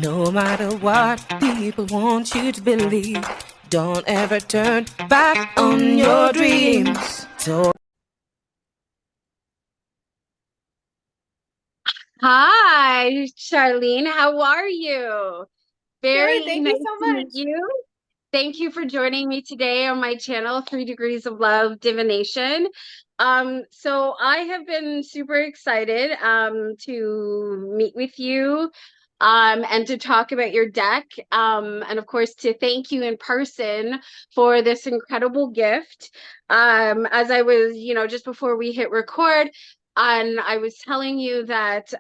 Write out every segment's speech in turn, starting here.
No matter what people want you to believe, don't ever turn back on your dreams. So Hi, Charlene. How are you? Good. Very Thank nice you so to meet much. you. Thank you for joining me today on my channel, 3 Degrees of Love Divination. So I have been super excited to meet with you and to talk about your deck and of course to thank you in person for this incredible gift. As I was, just before we hit record, and I was telling you that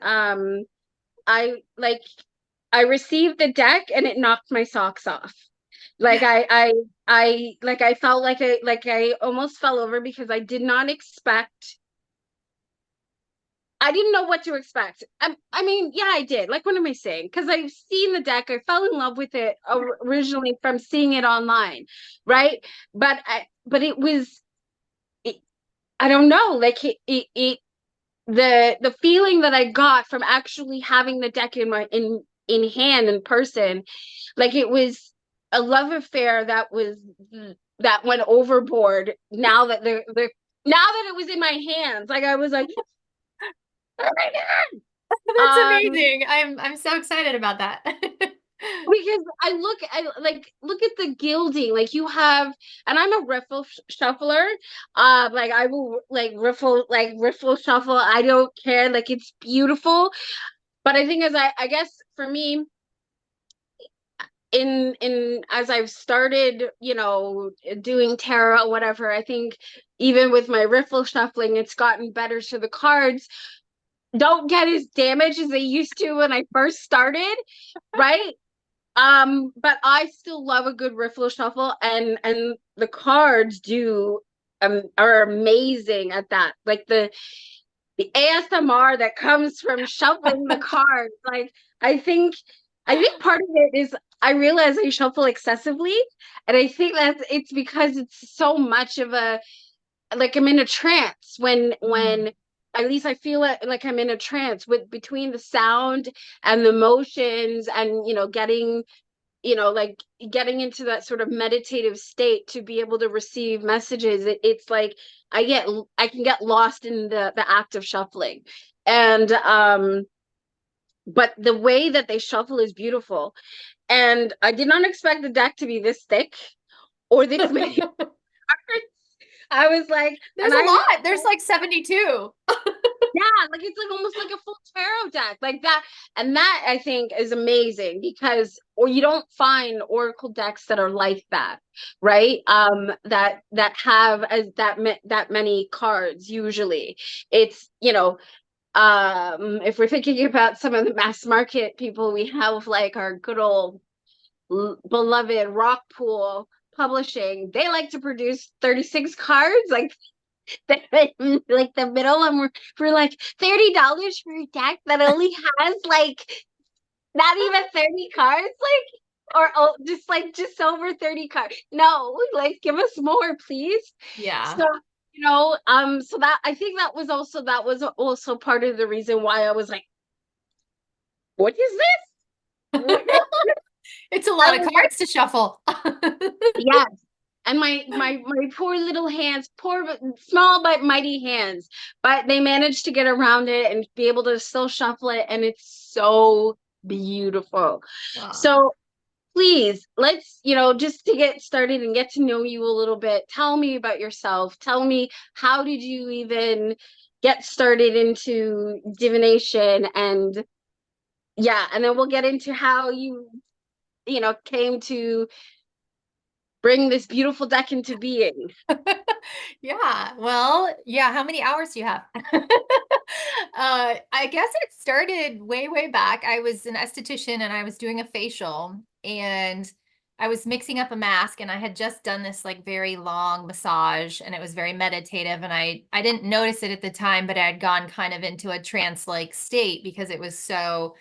I like I received the deck and it knocked my socks off. Like I felt like I almost fell over because I didn't know what to expect. I mean, yeah, I did. Like, what am I saying? Because I've seen the deck. I fell in love with it originally from seeing it online, right? But it was, it, I don't know, like the feeling that I got from actually having the deck in hand in person, like it was a love affair that went overboard. Now that it was in my hands, like I was like, oh my That's god. amazing. I'm so excited about that. Because I look at the gilding, like you have, and I'm a riffle shuffler. Like I will riffle shuffle. I don't care. Like it's beautiful. But I think I guess for me, in as I've started, doing tarot or whatever, I think even with my riffle shuffling, it's gotten better. So the cards don't get as damaged as they used to when I first started, right? But I still love a good riffle shuffle, and the cards do are amazing at that. Like the ASMR that comes from shuffling the cards. Like I think I think part of it is I realize I shuffle excessively, and I think that it's because it's so much of a, like I'm in a trance Mm. when at least I feel it, like I'm in a trance with between the sound and the motions, and like getting into that sort of meditative state to be able to receive messages. It's like I can get lost in the act of shuffling. And but the way that they shuffle is beautiful, and I did not expect the deck to be this thick or this many cards. I was like, There's and a I was, lot. There's like 72. yeah, like it's like almost like a full tarot deck, like that. And that I think is amazing because, or you don't find oracle decks that are like that, right? That have that many cards. Usually it's, if we're thinking about some of the mass market people, we have like our good old beloved Rockpool Publishing. They like to produce 36 cards, like like the middle, and we're like $30 for a deck that only has like not even 30 cards, like, or oh, just over 30 cards. No, like give us more, please. Yeah. So so that I think that was also part of the reason why I was like, what is this? It's a I lot of was like, cards to shuffle. yeah. And my poor little hands, poor small but mighty hands, but they managed to get around it and be able to still shuffle it, and it's so beautiful. Wow. So please, let's, just to get started and get to know you a little bit, tell me about yourself. Tell me, how did you even get started into divination? And yeah, and then we'll get into how you came to bring this beautiful deck into being. Yeah. Well, yeah. How many hours do you have? I guess it started way, way back. I was an esthetician and I was doing a facial and I was mixing up a mask and I had just done this like very long massage and it was very meditative and I didn't notice it at the time, but I had gone kind of into a trance-like state because it was so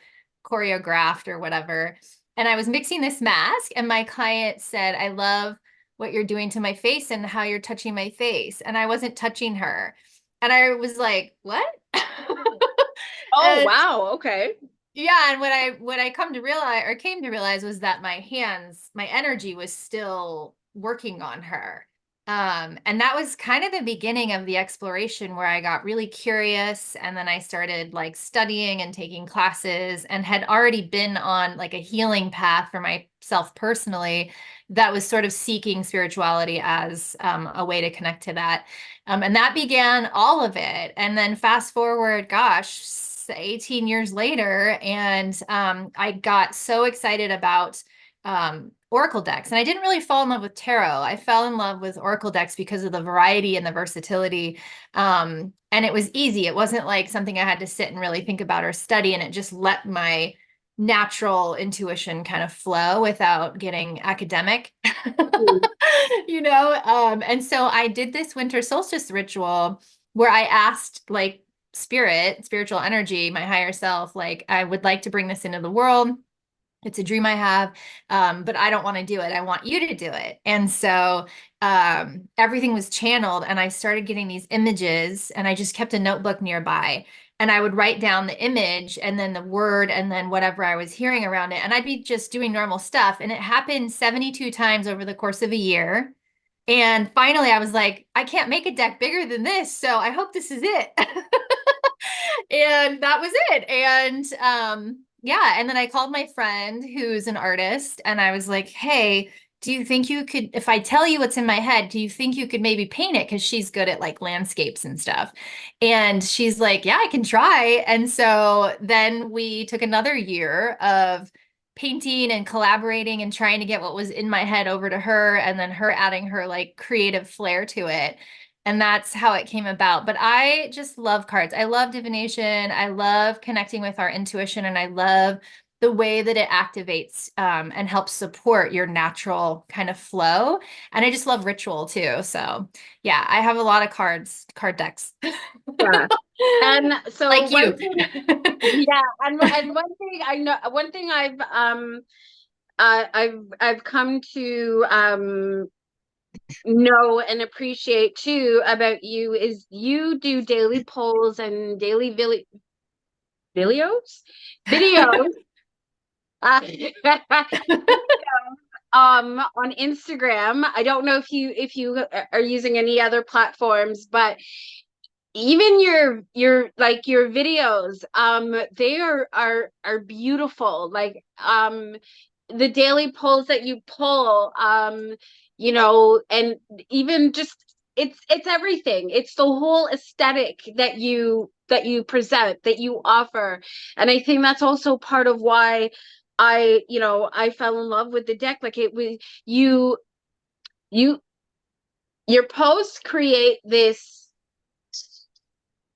choreographed or whatever. And I was mixing this mask and my client said, "I love what you're doing to my face and how you're touching my face." And I wasn't touching her. And I was like, what? Oh, And wow. Okay. Yeah, and what I come to realize or came to realize was that my hands, my energy was still working on her. And that was kind of the beginning of the exploration where I got really curious and then I started like studying and taking classes and had already been on like a healing path for myself personally that was sort of seeking spirituality as a way to connect to that. And that began all of it. And then fast forward, gosh, 18 years later, and I got so excited about Oracle decks. And I didn't really fall in love with tarot. I fell in love with Oracle decks because of the variety and the versatility. And it was easy. It wasn't like something I had to sit and really think about or study, and it just let my natural intuition kind of flow without getting academic. Mm. And so I did this winter solstice ritual where I asked like spiritual energy, my higher self, like I would like to bring this into the world. It's a dream I have, but I don't want to do it. I want you to do it. And so everything was channeled, and I started getting these images, and I just kept a notebook nearby. And I would write down the image and then the word and then whatever I was hearing around it. And I'd be just doing normal stuff. And it happened 72 times over the course of a year. And finally, I was like, I can't make a deck bigger than this. So I hope this is it. And that was it. And yeah, and then I called my friend who's an artist and I was like, "Hey, do you think you could, if I tell you what's in my head, do you think you could maybe paint it?" Because she's good at like landscapes and stuff. And she's like, "Yeah, I can try." And so then we took another year of painting and collaborating and trying to get what was in my head over to her, and then her adding her like creative flair to it. And that's how it came about. But I just love cards. I love divination. I love connecting with our intuition, and I love the way that it activates and helps support your natural kind of flow. And I just love ritual too. So yeah, I have a lot of card decks. Yeah. And so Like one you. thing, yeah, and one thing I know, one thing I've come to know and appreciate too about you is you do daily polls and daily videos videos uh, on Instagram. I don't know if you are using any other platforms, but even your like your videos, they are beautiful. Like the daily polls that you pull, and even just it's everything. It's the whole aesthetic that you present, that you offer. And I think that's also part of why I fell in love with the deck. Like it was you your posts create this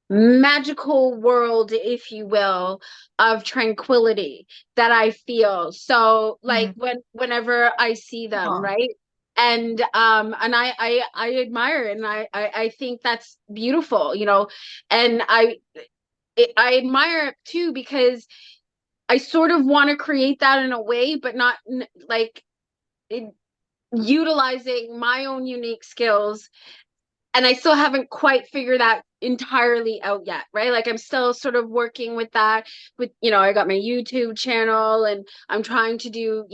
magical world, if you will, of tranquility that I feel. So like Mhm. whenever I see them, Aw. right? And I admire it, and I think that's beautiful, and I admire it too because I sort of want to create that in a way, but not like it, utilizing my own unique skills, and I still haven't quite figured that entirely out yet, right? Like I'm still sort of working with that. I got my YouTube channel, and I'm trying to do,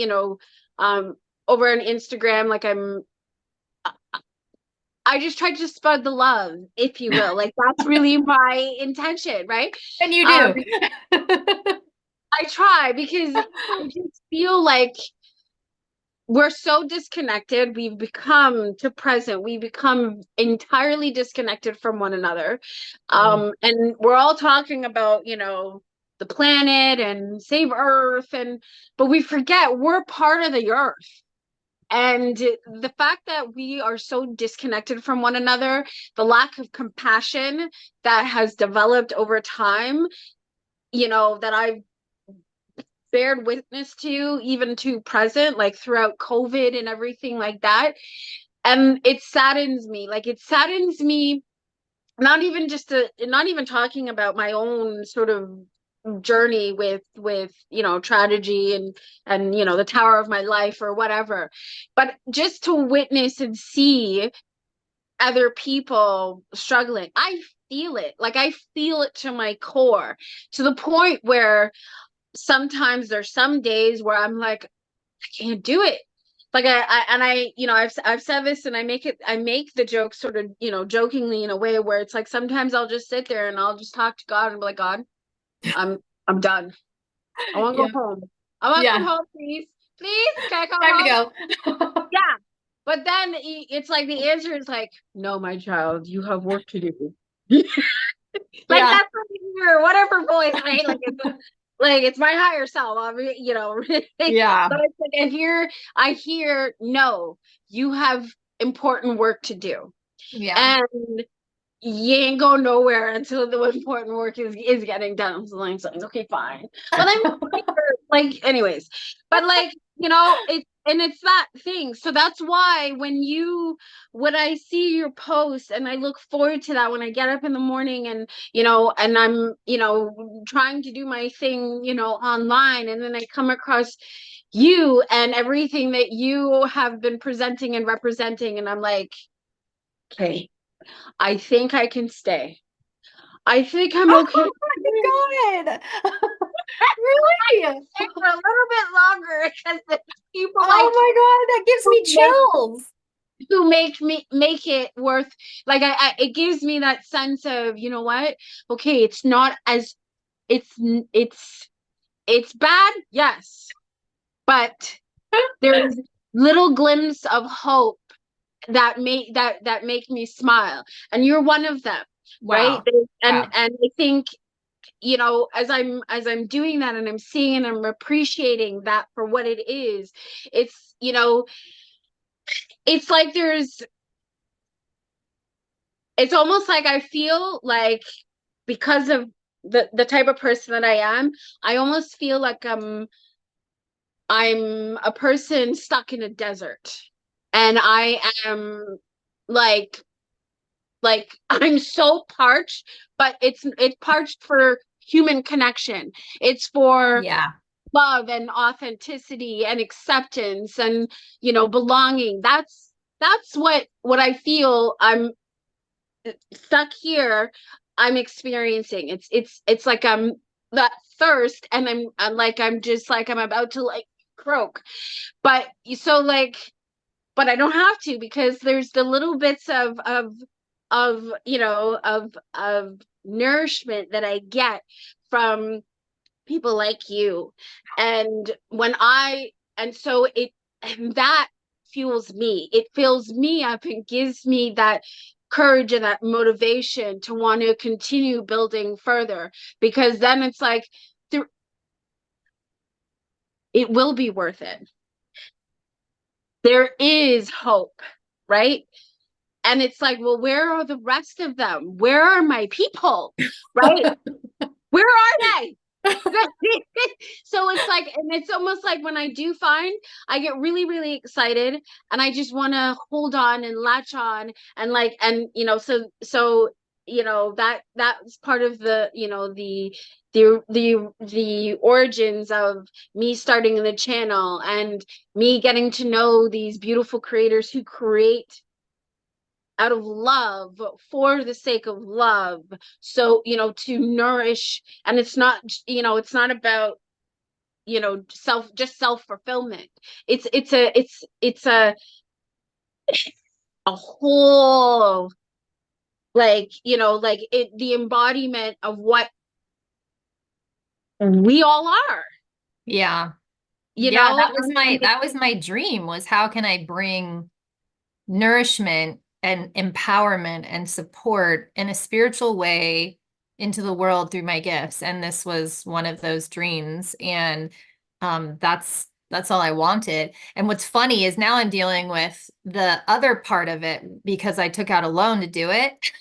um, over on Instagram. Like I just tried to spread the love, if you will. Like that's really my intention, right? And you Um, do. I try because I just feel like we're so disconnected. We've become to present, we become entirely disconnected from one another. Mm. And we're all talking about, the planet and save Earth, but we forget we're part of the Earth. And the fact that we are so disconnected from one another, the lack of compassion that has developed over time, that I've bared witness to, even to present, like throughout COVID and everything like that. And it saddens me. Like it saddens me, not even talking about my own sort of journey with tragedy and the tower of my life or whatever, but just to witness and see other people struggling. I feel it. Like I feel it to my core, to the point where sometimes there's some days where I'm like, I can't do it. Like I've said this, and I make the joke sort of, jokingly, in a way where it's like sometimes I'll just sit there and I'll just talk to God and be like, God, I'm done. I want to Yeah. go home. I want to come Yeah. home, please. Please, can I come Time to home? go. Yeah. But then it's like the answer is like, no, my child, you have work to do. Like Yeah. that's whatever voice, right? Like it's my higher self. I mean, Yeah. but I hear, no, you have important work to do, Yeah. and you ain't go nowhere until the important work is getting done. So like, okay, fine. But I'm like, anyways, but like, it's that thing. So that's why when I see your post, and I look forward to that when I get up in the morning, and and I'm trying to do my thing online, and then I come across you and everything that you have been presenting and representing, and I'm like, okay, I think I can stay. I think I'm okay. Oh my God. Really? Stay for a little bit longer, because the people like Oh my God, that gives me who make chills. make it worth, like it gives me that sense of, you know what? Okay, it's not as it's it's bad, yes, but there's little glimpse of hope that make me smile, and you're one of them, right? Wow. And Wow. I think, as I'm doing that, and I'm seeing and I'm appreciating that for what it is, it's it's like it's almost like I feel like, because of the type of person that I am, I almost feel like I'm a person stuck in a desert, and I am like I'm so parched, but it's parched for human connection. It's for Yeah. love and authenticity and acceptance and belonging. That's what I feel I'm stuck here. I'm experiencing. It's like I'm that thirst, and I'm like, I'm just like, I'm about to like croak, but so like, but I don't have to, because there's the little bits of nourishment that I get from people like you. And so it, and that fuels me. It fills me up and gives me that courage and that motivation to want to continue building further, because then it's like, it will be worth it. There is hope, right? And it's like, well, where are the rest of them? Where are my people? Right? Where are they? So it's like, and it's almost like when I do find, I get really, really excited, and I just want to hold on and latch on, and like, and so that's part of the the origins of me starting the channel, and me getting to know these beautiful creators who create out of love, for the sake of love. So to nourish, and it's not about self fulfillment. It's a whole, like like it, the embodiment of what we all are, Yeah. you Yeah, know and that was my dream, was how can I bring nourishment and empowerment and support in a spiritual way into the world through my gifts. And this was one of those dreams. And that's all I wanted. And what's funny is now I'm dealing with the other part of it, because I took out a loan to do it.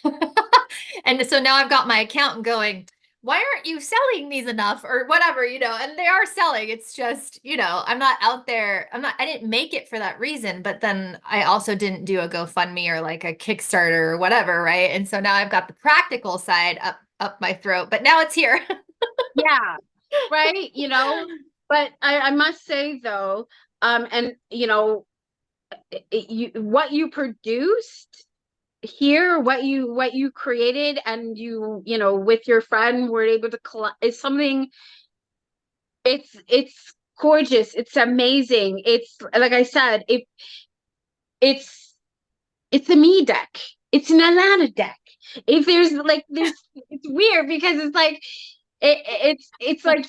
And so now I've got my accountant going, why aren't you selling these enough, or whatever, and they are selling. It's just, I'm not out there. I didn't make it for that reason, but then I also didn't do a GoFundMe or like a Kickstarter or whatever. Right. And so now I've got the practical side up my throat, but now it's here. yeah, right, but I must say though, and what you produced here, what you created, and with your friend were able to collect, is something, it's gorgeous. It's amazing. It's like I said, it's it's a me deck. It's an Alana deck. If there's it's weird because it's like it's like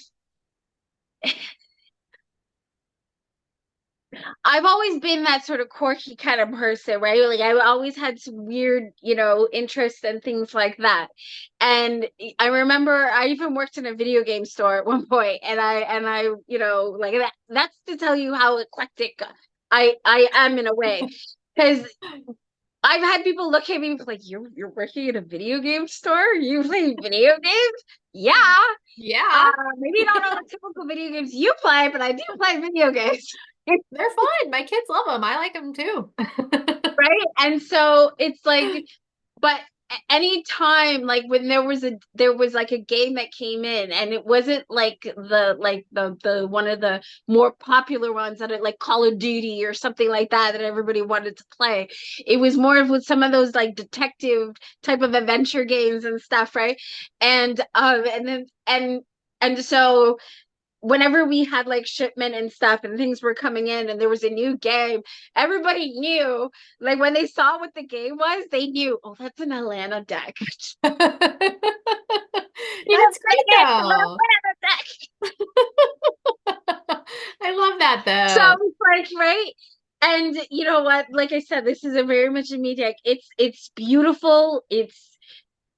I've always been that sort of quirky kind of person, right? Like I always had some weird, interests and things like that. And I remember I even worked in a video game store at one point, and I, like that's to tell you how eclectic I am in a way. Because I've had people look at me like, you're working at a video game store? You play video games? Yeah. Yeah. Maybe not all the typical video games you play, but I do play video games. They're fun. My kids love them. I like them too. Right? And so it's like, but any time like when there was like a game that came in and it wasn't like the one of the more popular ones that are like Call of Duty or something like that everybody wanted to play. It was more of with some of those like detective type of adventure games and stuff, right? And then and so whenever we had like shipment and stuff and things were coming in and there was a new game, everybody knew, like when they saw what the game was, they knew, oh, that's an Atlanta deck. That's great though. Deck. I love that So though. it's like, right? And you know what? Like I said, this is a very much a me deck. It's beautiful. It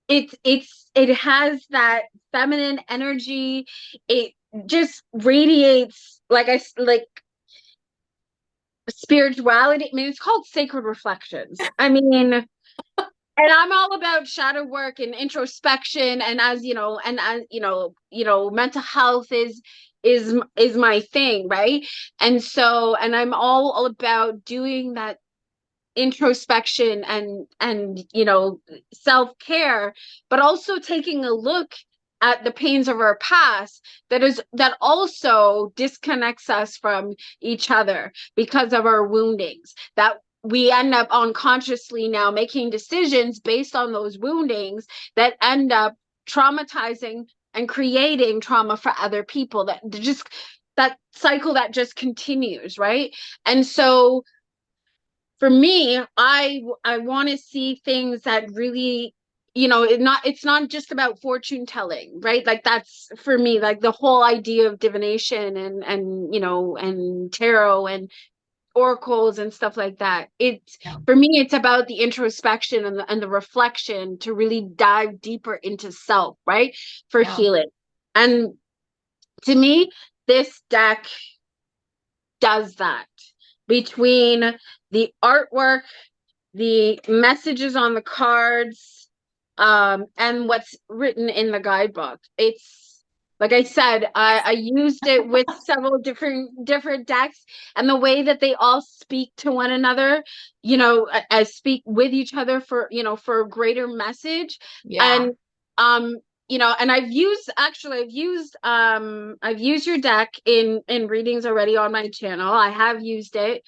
has that feminine energy. It just radiates like spirituality. I mean, it's called Sacred Reflections. I mean, and I'm all about shadow work and introspection, and as you know, mental health is my thing, right? And so, and I'm all about doing that introspection and self-care, but also taking a look at the pains of our past that also disconnects us from each other because of our woundings, that we end up unconsciously now making decisions based on those woundings that end up traumatizing and creating trauma for other people, that cycle that just continues, right? And so for me, I want to see things that really, it's not just about fortune telling, right? Like that's for me, like the whole idea of divination and tarot and oracles and stuff like that. It's Yeah. For me, it's about the introspection and the reflection to really dive deeper into self, right? For Yeah. healing. And to me, this deck does that between the artwork, the messages on the cards, and what's written in the guidebook. It's like I said, I used it with several different decks, and the way that they all speak to one another, as speak with each other for a greater message. Yeah. And and I've used your deck in readings already on my channel. I have used it.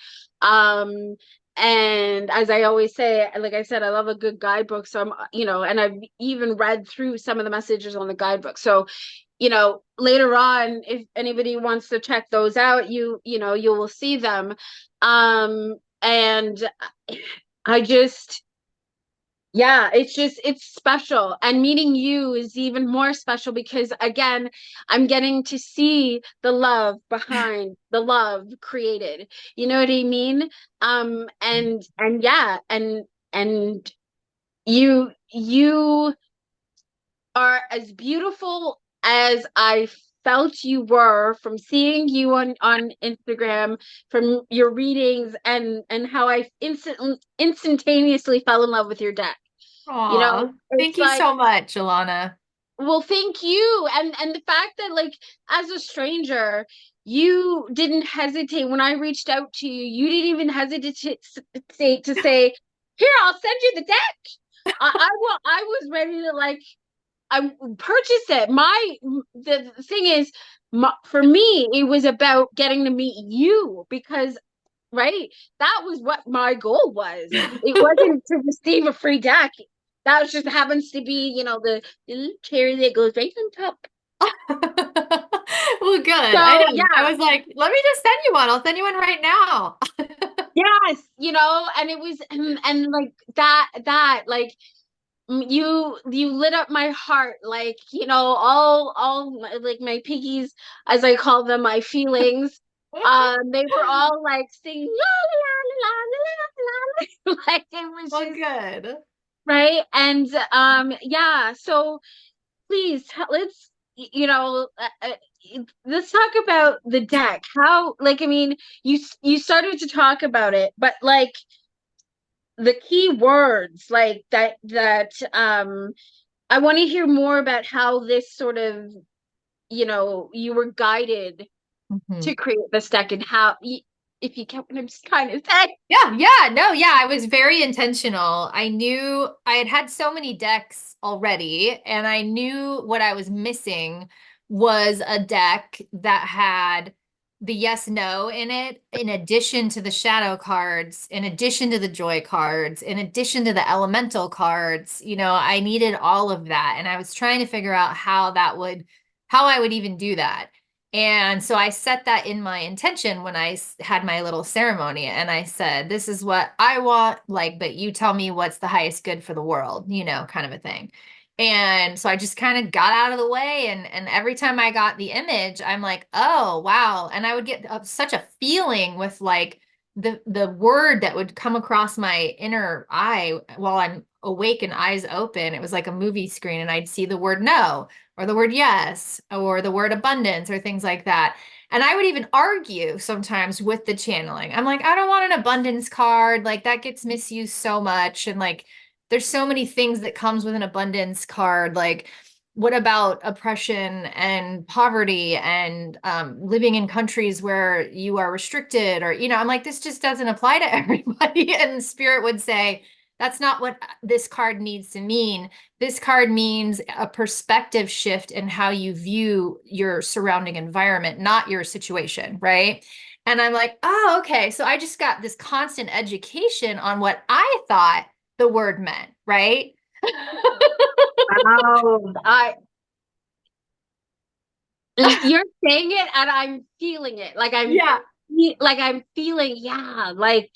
And as I always say, like I said, I love a good guidebook. So and I've even read through some of the messages on the guidebook. So, later on, if anybody wants to check those out, you will see them. And I just, yeah, it's special. And meeting you is even more special because again, I'm getting to see the love behind the love created. You know what I mean? And yeah, and you are as beautiful as I felt you were from seeing you on Instagram, from your readings, and how I instantaneously fell in love with your deck. Aw, thank It's you like, so much, Alana. well, thank you. And the fact that like as a stranger, you didn't hesitate when I reached out to you. You didn't even hesitate to say, "Here, I'll send you the deck." I was ready to like I purchase it. The thing is, for me, it was about getting to meet you because, right, that was what my goal was. It wasn't to receive a free deck. That just happens to be, the little cherry that goes right on top. Well, Oh, good. I So know. I yeah, was like, let me just send you one. I'll send you one right now. yes, and it was and like that like you lit up my heart, like like my piggies, as I call them, my feelings. They were all like singing la la la la la la, like it was Well, just good. right. And yeah, so please let's let's talk about the deck. How, like, I mean, you started to talk about it, but like the key words like that I want to hear more about how this sort of, you were guided Mhm. to create this deck, and how, if you get what I'm just trying to say. Yeah, yeah, no, yeah, I was very intentional. I knew I had had so many decks already, and I knew what I was missing was a deck that had the yes no in it, in addition to the shadow cards, in addition to the joy cards, in addition to the elemental cards. I needed all of that, and I was trying to figure out how I would even do that. And so I set that in my intention when I had my little ceremony. And I said, this is what I want, like, but you tell me what's the highest good for the world, kind of a thing. And so I just kind of got out of the way. And every time I got the image, I'm like, oh, wow. And I would get such a feeling with like the word that would come across my inner eye while I'm awake and eyes open. It was like a movie screen, and I'd see the word no, or the word yes, or the word abundance, or things like that. And I would even argue sometimes with the channeling. I'm like, I don't want an abundance card. Like that gets misused so much. And like, there's so many things that comes with an abundance card. Like, what about oppression and poverty and living in countries where you are restricted? Or, I'm like, this just doesn't apply to everybody. And Spirit would say, that's not what this card needs to mean. This card means a perspective shift in how you view your surrounding environment, not your situation, right? And I'm like, oh, okay. So I just got this constant education on what I thought the word meant, right? Wow. You're saying it and I'm feeling it. Yeah. Like I'm feeling, yeah, like,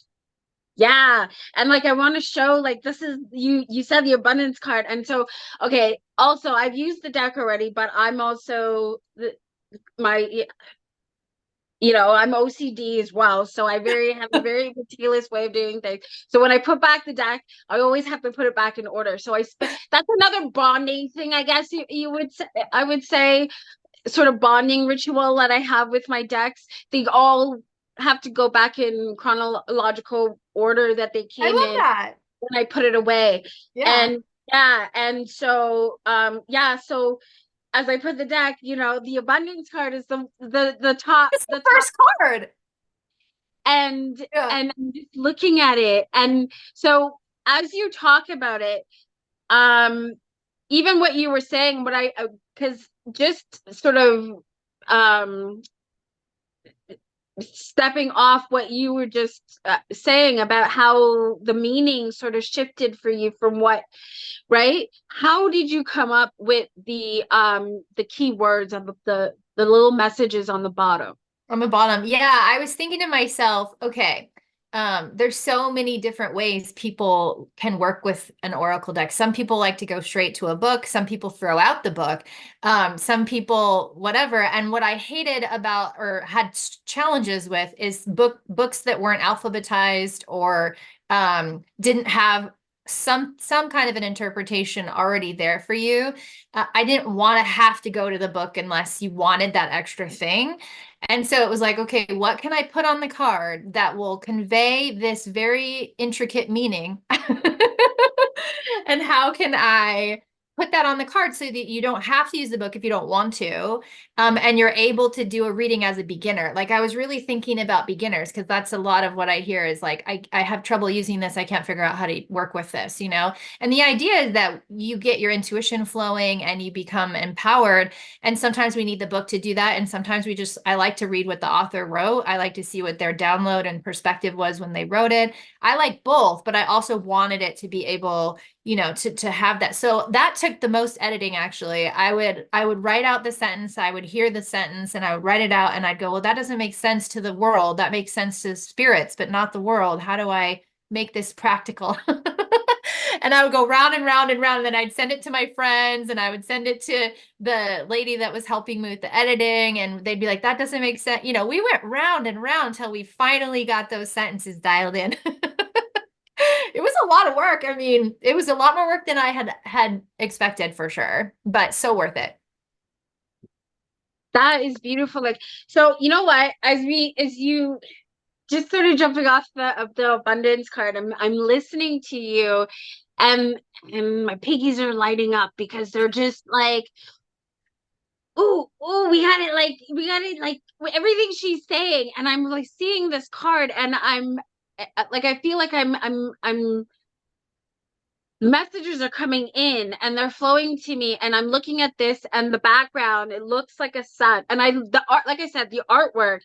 yeah. And like I want to show, like, this is, you said the abundance card. And so, okay, also I've used the deck already, but I'm also my I'm OCD as well. So I have a very meticulous way of doing things. So when I put back the deck, I always have to put it back in order. So that's another bonding thing, I guess you would say. I would say, sort of bonding ritual that I have with my decks. They all have to go back in chronological order that they I came love in that. when I put it away. Yeah. And yeah, and so yeah, so as I put the deck, the abundance card is the top, It's the first card. and Yeah. I'm just looking at it. And so as you talk about it, um even what you were saying, what I because just sort of um stepping off what you were just saying about how the meaning sort of shifted for you from what, right? How did you come up with the keywords of the little messages on the bottom? On the bottom. Yeah, I was thinking to myself, okay, there's so many different ways people can work with an oracle deck. Some people like to go straight to a book. Some people throw out the book. Some people, whatever. And what I hated about, or had challenges with, is books that weren't alphabetized, or didn't have some kind of an interpretation already there for you. I didn't want to have to go to the book unless you wanted that extra thing. And so it was like, okay, what can I put on the card that will convey this very intricate meaning? And how can I put that on the card so that you don't have to use the book if you don't want to? And you're able to do a reading as a beginner. Like, I was really thinking about beginners, because that's a lot of what I hear is like, I have trouble using this. I can't figure out how to work with this. And the idea is that you get your intuition flowing and you become empowered. And sometimes we need the book to do that. And sometimes I like to read what the author wrote. I like to see what their download and perspective was when they wrote it. I like both, but I also wanted it to be able, to have that. So that took the most editing actually. I would write out the sentence, I would hear the sentence and I would write it out and I'd go, well, that doesn't make sense to the world. That makes sense to spirits, but not the world. How do I make this practical? And I would go round and round and round, and then I'd send it to my friends and I would send it to the lady that was helping me with the editing, and they'd be like, that doesn't make sense. You know, we went round and round until we finally got those sentences dialed in. It was a lot of work. I mean, it was a lot more work than I had expected for sure, but so worth it. That is beautiful. Like, so you know what? As you just sort of jumping off the abundance card, I'm listening to you, and my piggies are lighting up because they're just like, ooh, we got it, like everything she's saying, and I'm like seeing this card, and I'm like, I feel like I'm messages are coming in and they're flowing to me, and I'm looking at this, and the background, it looks like a sun, and the art, like I said, the artwork,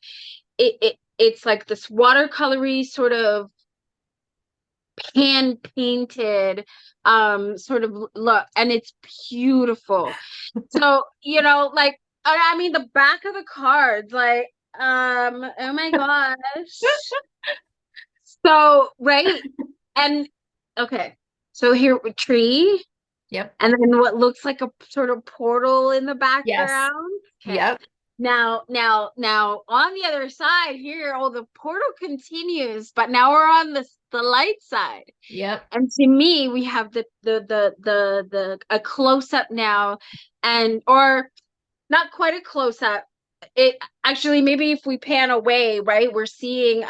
it's like this watercolory sort of hand painted sort of look, and it's beautiful. So, like, I mean, the back of the cards, like, oh my gosh. So, right. And okay, so here, tree, Yep. and then what looks like a sort of portal in the Yes. background. Okay. Yep. Now on the other side here, oh, the portal continues, but now we're on the light side. Yep. And to me, we have the a close up now, and or not quite a close up. It actually, maybe if we pan away, right, we're seeing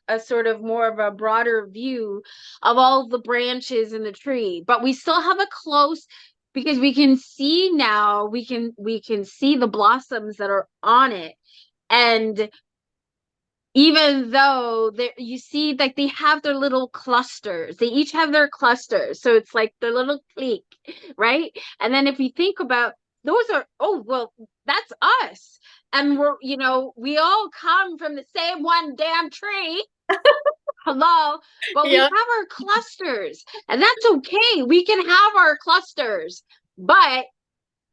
a sort of more of a broader view of all the branches in the tree, but we still have a close, because we can see now, we can see the blossoms that are on it. And even though you see, like, they have their little clusters, they each have their clusters, so it's like their little clique, right? And then if you think about, those are, oh well, that's us, and we all come from the same one damn tree. Hello. But we have Yep. our clusters, and that's okay, we can have our clusters, but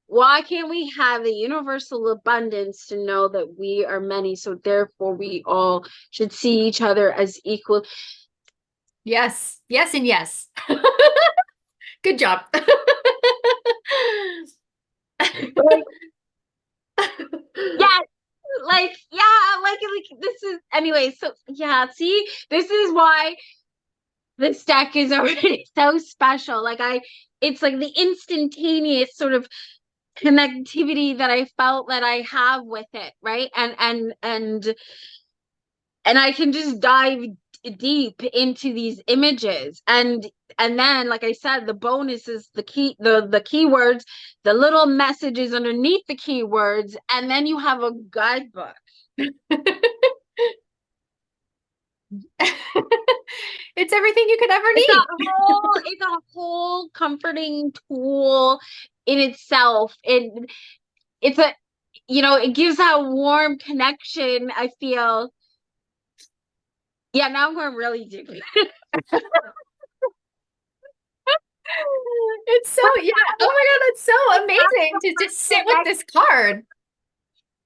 why can't we have the universal abundance to know that we are many? So therefore, we all should see each other as equal. Yes. Yes. And yes. Good job. Like, yeah, like this is, anyway. So yeah, see, this is why this deck is already so special. It's like the instantaneous sort of connectivity that I felt that I have with it, right? And I can just dive deep into these images, and then, like I said, the bonus is the keywords, the little messages underneath the keywords, and then you have a guidebook. It's everything you could ever It's need. a whole comforting tool in itself. It's a, it gives that warm connection, I feel. Yeah, now I'm going really deep. It's so, yeah. Oh my God, it's so amazing to just sit with this card.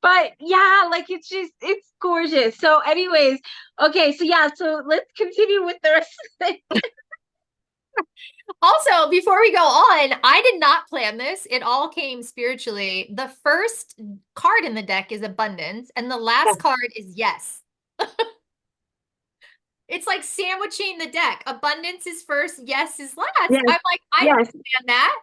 But yeah, like, it's gorgeous. So anyways, okay, so yeah, so let's continue with the rest of it. Also, before we go on, I did not plan this. It all came spiritually. The first card in the deck is abundance, and the last card is yes. It's like sandwiching the deck. Abundance is first, yes is last. Yes, I'm like, I yes, understand that.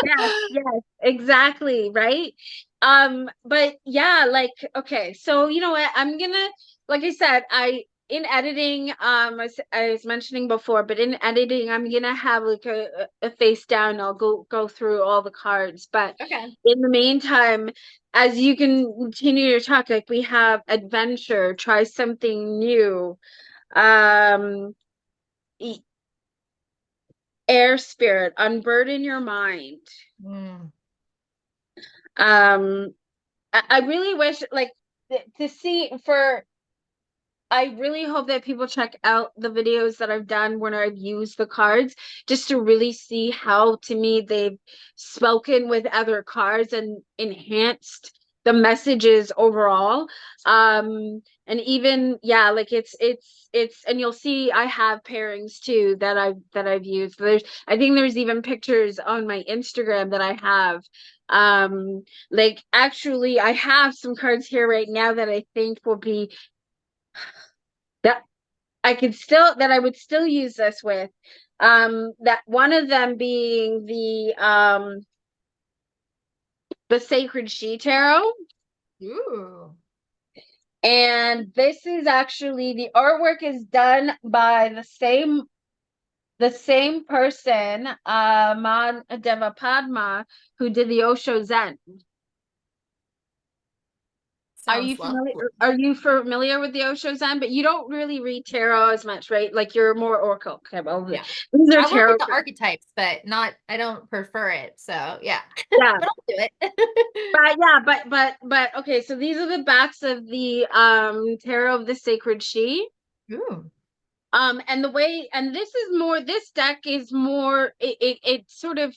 yes, exactly, right? But yeah, like, okay, so you know what? I'm gonna, like I said, in editing, as I was mentioning before, but in editing, I'm gonna have like a face down. I'll go through all the cards, but Okay. in the meantime, as you can continue to talk, like, we have adventure, try something new, um, air spirit, unburden your mind. Mm. I really wish, like, to see, for I really hope that people check out the videos that I've done when I've used the cards, just to really see how, to me, they've spoken with other cards and enhanced the messages overall. And even, yeah, like it's and you'll see I have pairings too that I've used. I think there's even pictures on my Instagram that I have. Like actually I have some cards here right now that I think will be that I would still use this with. That one of them being the Sacred She Tarot. Ooh. And this is actually, the artwork is done by the same person, Man Deva Padma, who did the Osho Zen. Sounds lovely. Are you familiar with the Osho Zen? But you don't really read tarot as much, right? Like you're more oracle. Okay, well, Yeah. these are I work tarot. with the archetypes, but I don't prefer it. So yeah. Yeah. But I'll do it. But yeah, but okay, so these are the backs of the Tarot of the Sacred She. Ooh. And this deck is more, it sort of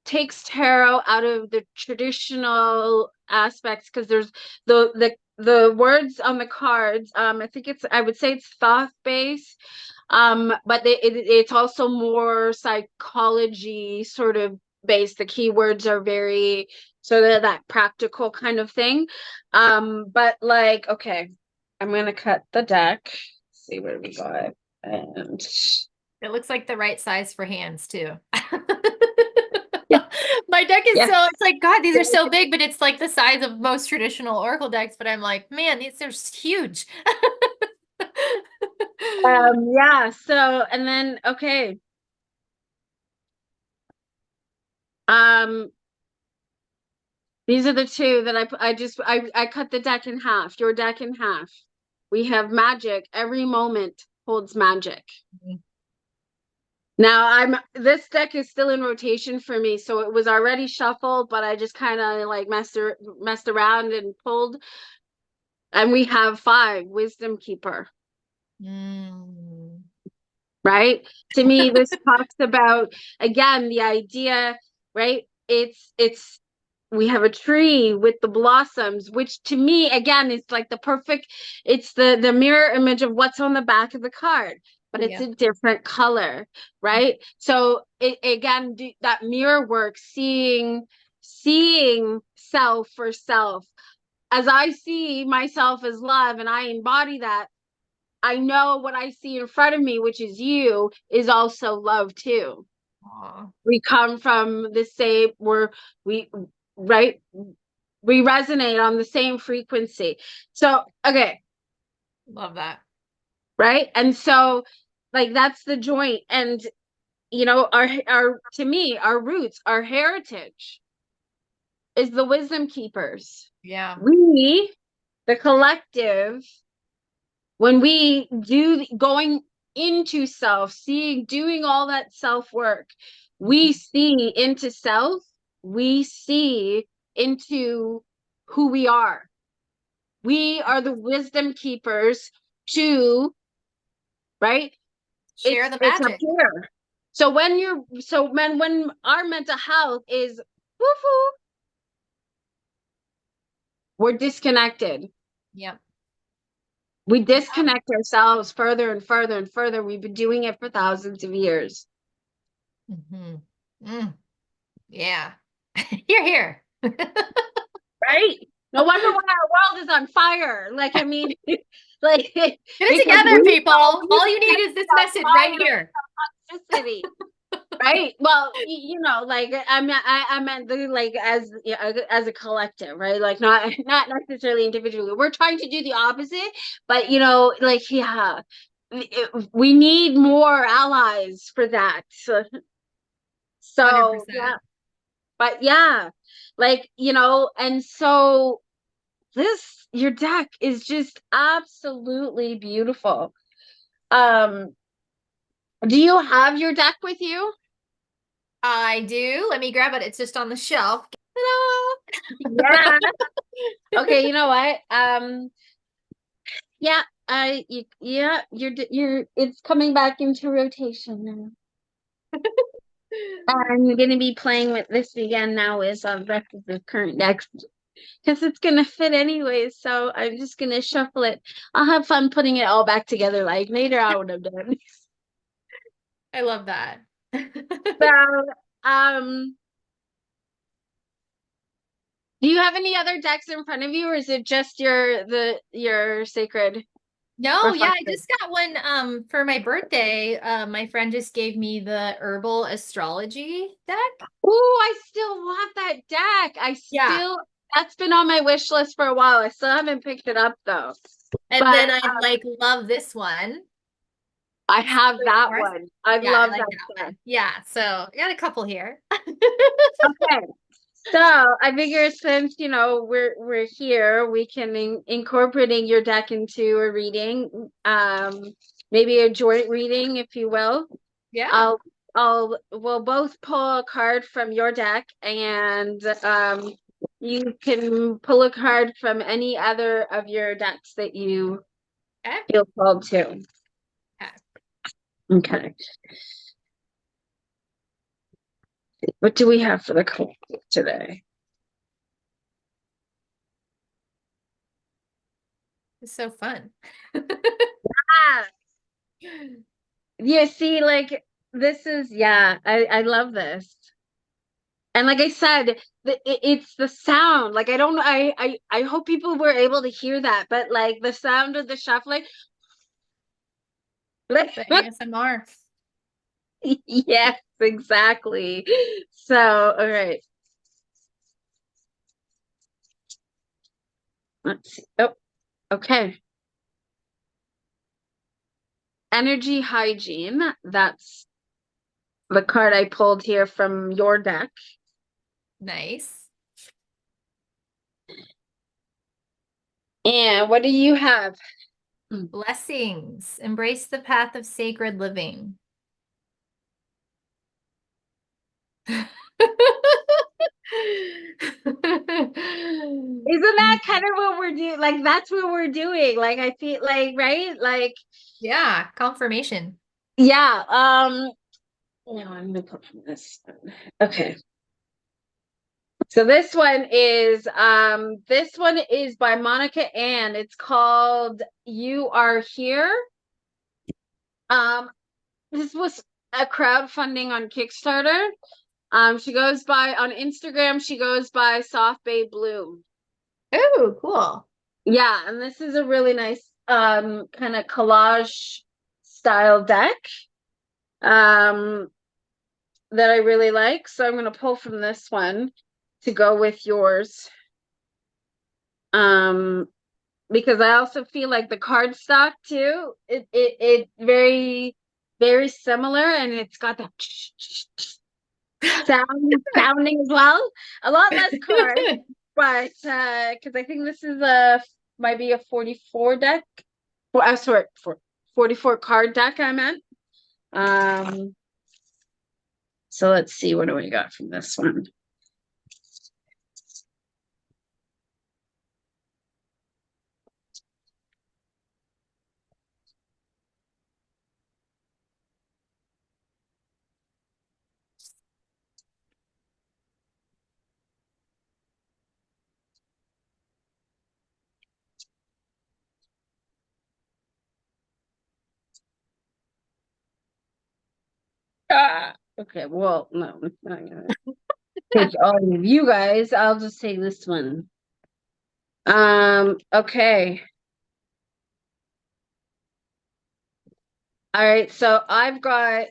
takes tarot out of the traditional aspects, because there's the words on the cards. I would say it's thought based, but it's also more psychology sort of based. The keywords are very sort of that practical kind of thing. But like, okay, I'm gonna cut the deck. Let's see where we got, and It looks like the right size for hands too. yeah, My deck is yeah. it's like, God, these are so big, but it's like the size of most traditional Oracle decks. But I'm like, man, these are huge. Yeah, so and then okay. Um these are the two that I cut the deck in half, your deck in half. We have magic. Every moment holds magic. Now this deck is still in rotation for me, so it was already shuffled, but I just kind of like messed around and pulled, and we have 5 Wisdom Keeper. Mm. Right? To me, this talks about, again, the idea, right? It's we have a tree with the blossoms, which to me, again, is like it's the mirror image of what's on the back of the card, but it's Yeah. a different color, right? So it again, that mirror work, seeing self for self. As I see myself as love and I embody that, I know what I see in front of me, which is you, is also love too. Aw, We come from the same, we, right? We resonate on the same frequency. So, okay, love that. right? And so, like, that's the joint. And, to me, our roots, our heritage is the wisdom keepers. Yeah. We, the collective, when we do going into self, doing all that self work, we see into self, we see into who we are. We are the wisdom keepers to, right? Share the It's up magic. here. So when our mental health is woohoo, we're disconnected. Yep. We disconnect ourselves further and further and further. We've been doing it for thousands of years. Mm-hmm. Mm. Yeah. You're here. Right? No wonder why our world is on fire. Like, I mean, like, Get it because together, people. All you need set is this on message right fire here. toxicity. Right? Well, like I meant like as a collective, right? Like not necessarily individually. We're trying to do the opposite, but like yeah, we need more allies for that. So, 100%. yeah, but yeah, like and so your deck is just absolutely beautiful. Um, do you have your deck with you? I do. Let me grab it. It's just on the shelf. Ta-da! Yeah. Okay, you know what? Yeah, Yeah, it's coming back into rotation now. I'm gonna be playing with this again now as the rest of the current decks because it's gonna fit anyways. So I'm just gonna shuffle it. I'll have fun putting it all back together like later on when I'm done. I love that. So, um, do you have any other decks in front of you, or is it just your sacred No, yeah, I reflection? just got one for my birthday. My friend just gave me the herbal astrology deck. Oh, I still want that deck. Yeah. That's been on my wish list for a while. I still haven't picked it up though. And But then I like love this one. I have Of that course. one. I Yeah, I love like that that deck. one. Yeah, so I got a couple here. Okay. So I figure since we're here, we can incorporating your deck into a reading, maybe a joint reading, if you will. Yeah. I'll we'll both pull a card from your deck, and you can pull a card from any other of your decks that you Okay. feel called to. Okay. Okay. What do we have for the collective today? It's so fun. Ah, you see, like this is I love this. And like I said, it's the sound. Like I don't know, I hope people were able to hear that, but like the sound of the shuffling. The ASMR. Yes, exactly. So, all right. Let's see. Oh, okay. Energy hygiene. That's the card I pulled here from your deck. Nice. And what do you have? Blessings. Embrace the path of sacred living. Isn't that kind of what we're doing? Like that's what we're doing. Like I feel like, right? Like, Yeah, confirmation. yeah. No, I'm gonna put from this one. Okay. So this one is by Monica Ann. It's called You Are Here. This was a crowdfunding on Kickstarter. She goes by on Instagram, she goes by Soft Bay Bloom. Oh, cool. Yeah, and this is a really nice kind of collage style deck. That I really like. So I'm gonna pull from this one to go with yours. Because I also feel like the cardstock too, it very, very similar, and it's got that sounding as well. A lot less cards, but because I think this is might be a 44 deck. Well, I'm sorry, for 44 card deck I meant. So let's see, what do we got from this one? Okay, well, no, it's not gonna take all of you guys. I'll just take this one. Okay. All right, so I've got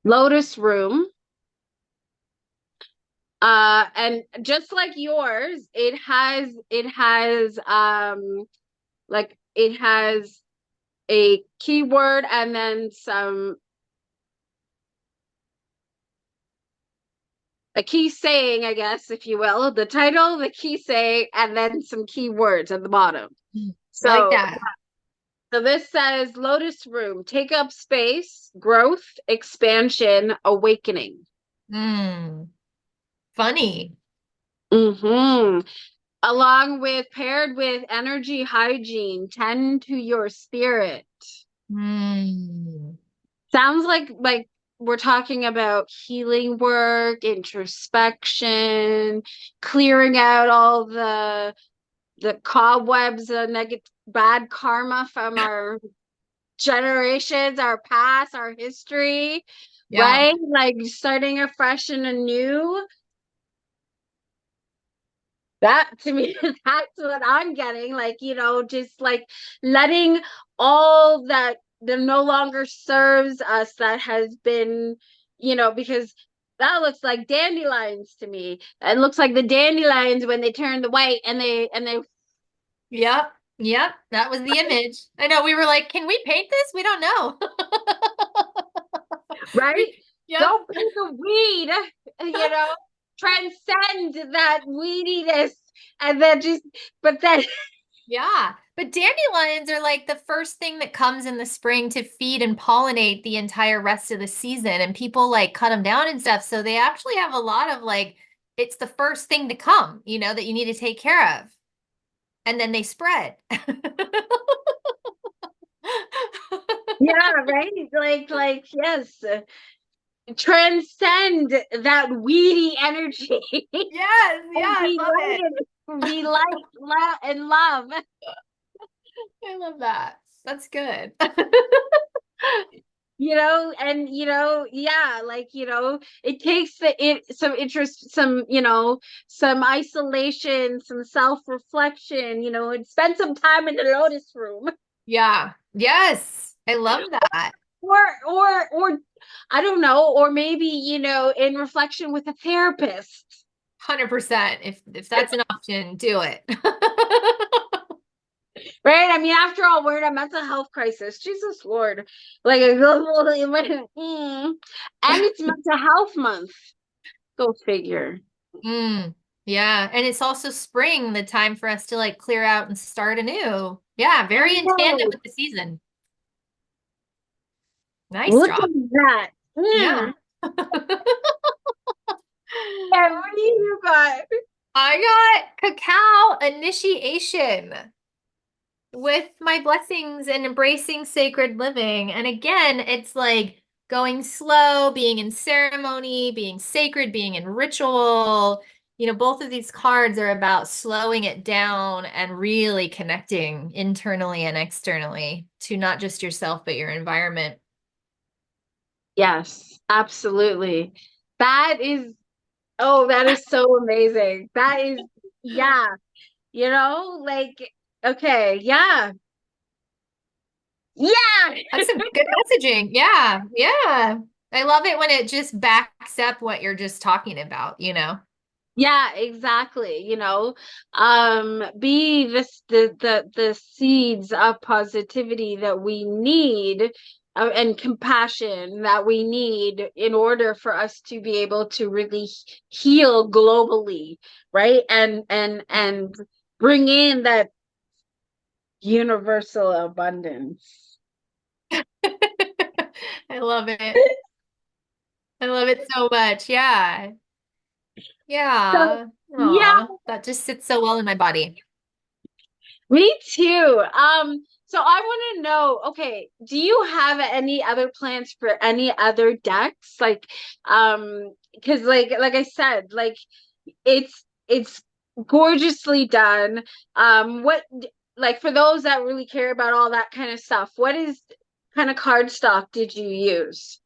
Lotus Room. And just like yours, it has a keyword and then a key saying, I guess, if you will, the title, the key saying, and then some keywords at the bottom. I like So, that. so this says Lotus Room, take up space, growth, expansion, awakening. Mm, funny. Mm-hmm. Along with paired with energy hygiene, tend to your spirit. Hmm. Sounds like we're talking about healing work, introspection, clearing out all the cobwebs, negative bad karma from our generations, our past, our history, Yeah. right? Like starting afresh and anew. That to me, that's what I'm getting. Like, just like letting all that no longer serves us that has been, because that looks like dandelions to me. It looks like the dandelions when they turn the white and they Yep. Yep. That was the image. I know we were like, can we paint this? We don't know. right? Yep. Don't be the weed, you know, transcend that weediness and then just, but then, Yeah. But dandelions are like the first thing that comes in the spring to feed and pollinate the entire rest of the season. And people like cut them down and stuff. So they actually have a lot of like, it's the first thing to come, that you need to take care of. And then they spread. yeah, right? Yes, transcend that weedy energy Yes, yeah, and I love it. be light, and love. I love that. That's good. Yeah, it takes some interest, some isolation, some self-reflection, and spend some time in the lotus room. Yeah. Yes. I love that. Or I don't know, or maybe, in reflection with a therapist. 100%. If that's an option, do it. Right? I mean, after all, we're in a mental health crisis. Jesus Lord. Like, and it's mental health month. Go figure. Mm, yeah. And it's also spring, the time for us to like clear out and start anew. Yeah, I very in tandem know. with the season. Nice Look job. at that. Yeah. And what do you got? I got cacao initiation with my blessings and embracing sacred living. And again, it's like going slow, being in ceremony, being sacred, being in ritual. Both of these cards are about slowing it down and really connecting internally and externally to not just yourself, but your environment. Yes, absolutely. That is, oh, that is so amazing. That is, yeah, like, okay, yeah, yeah. That's some good messaging. Yeah. Yeah. I love it when it just backs up what you're just talking about. Yeah, exactly. Be this the seeds of positivity that we need, and compassion that we need in order for us to be able to really heal globally, right? And bring in that universal abundance. I love it. I love it so much. Yeah. So, Yeah. yeah, Aw, that just sits so well in my body. me too. So I want to know, okay, do you have any other plans for any other decks? Because like I said, like it's gorgeously done. What like for those that really care about all that kind of stuff, what is kind of card stock did you use?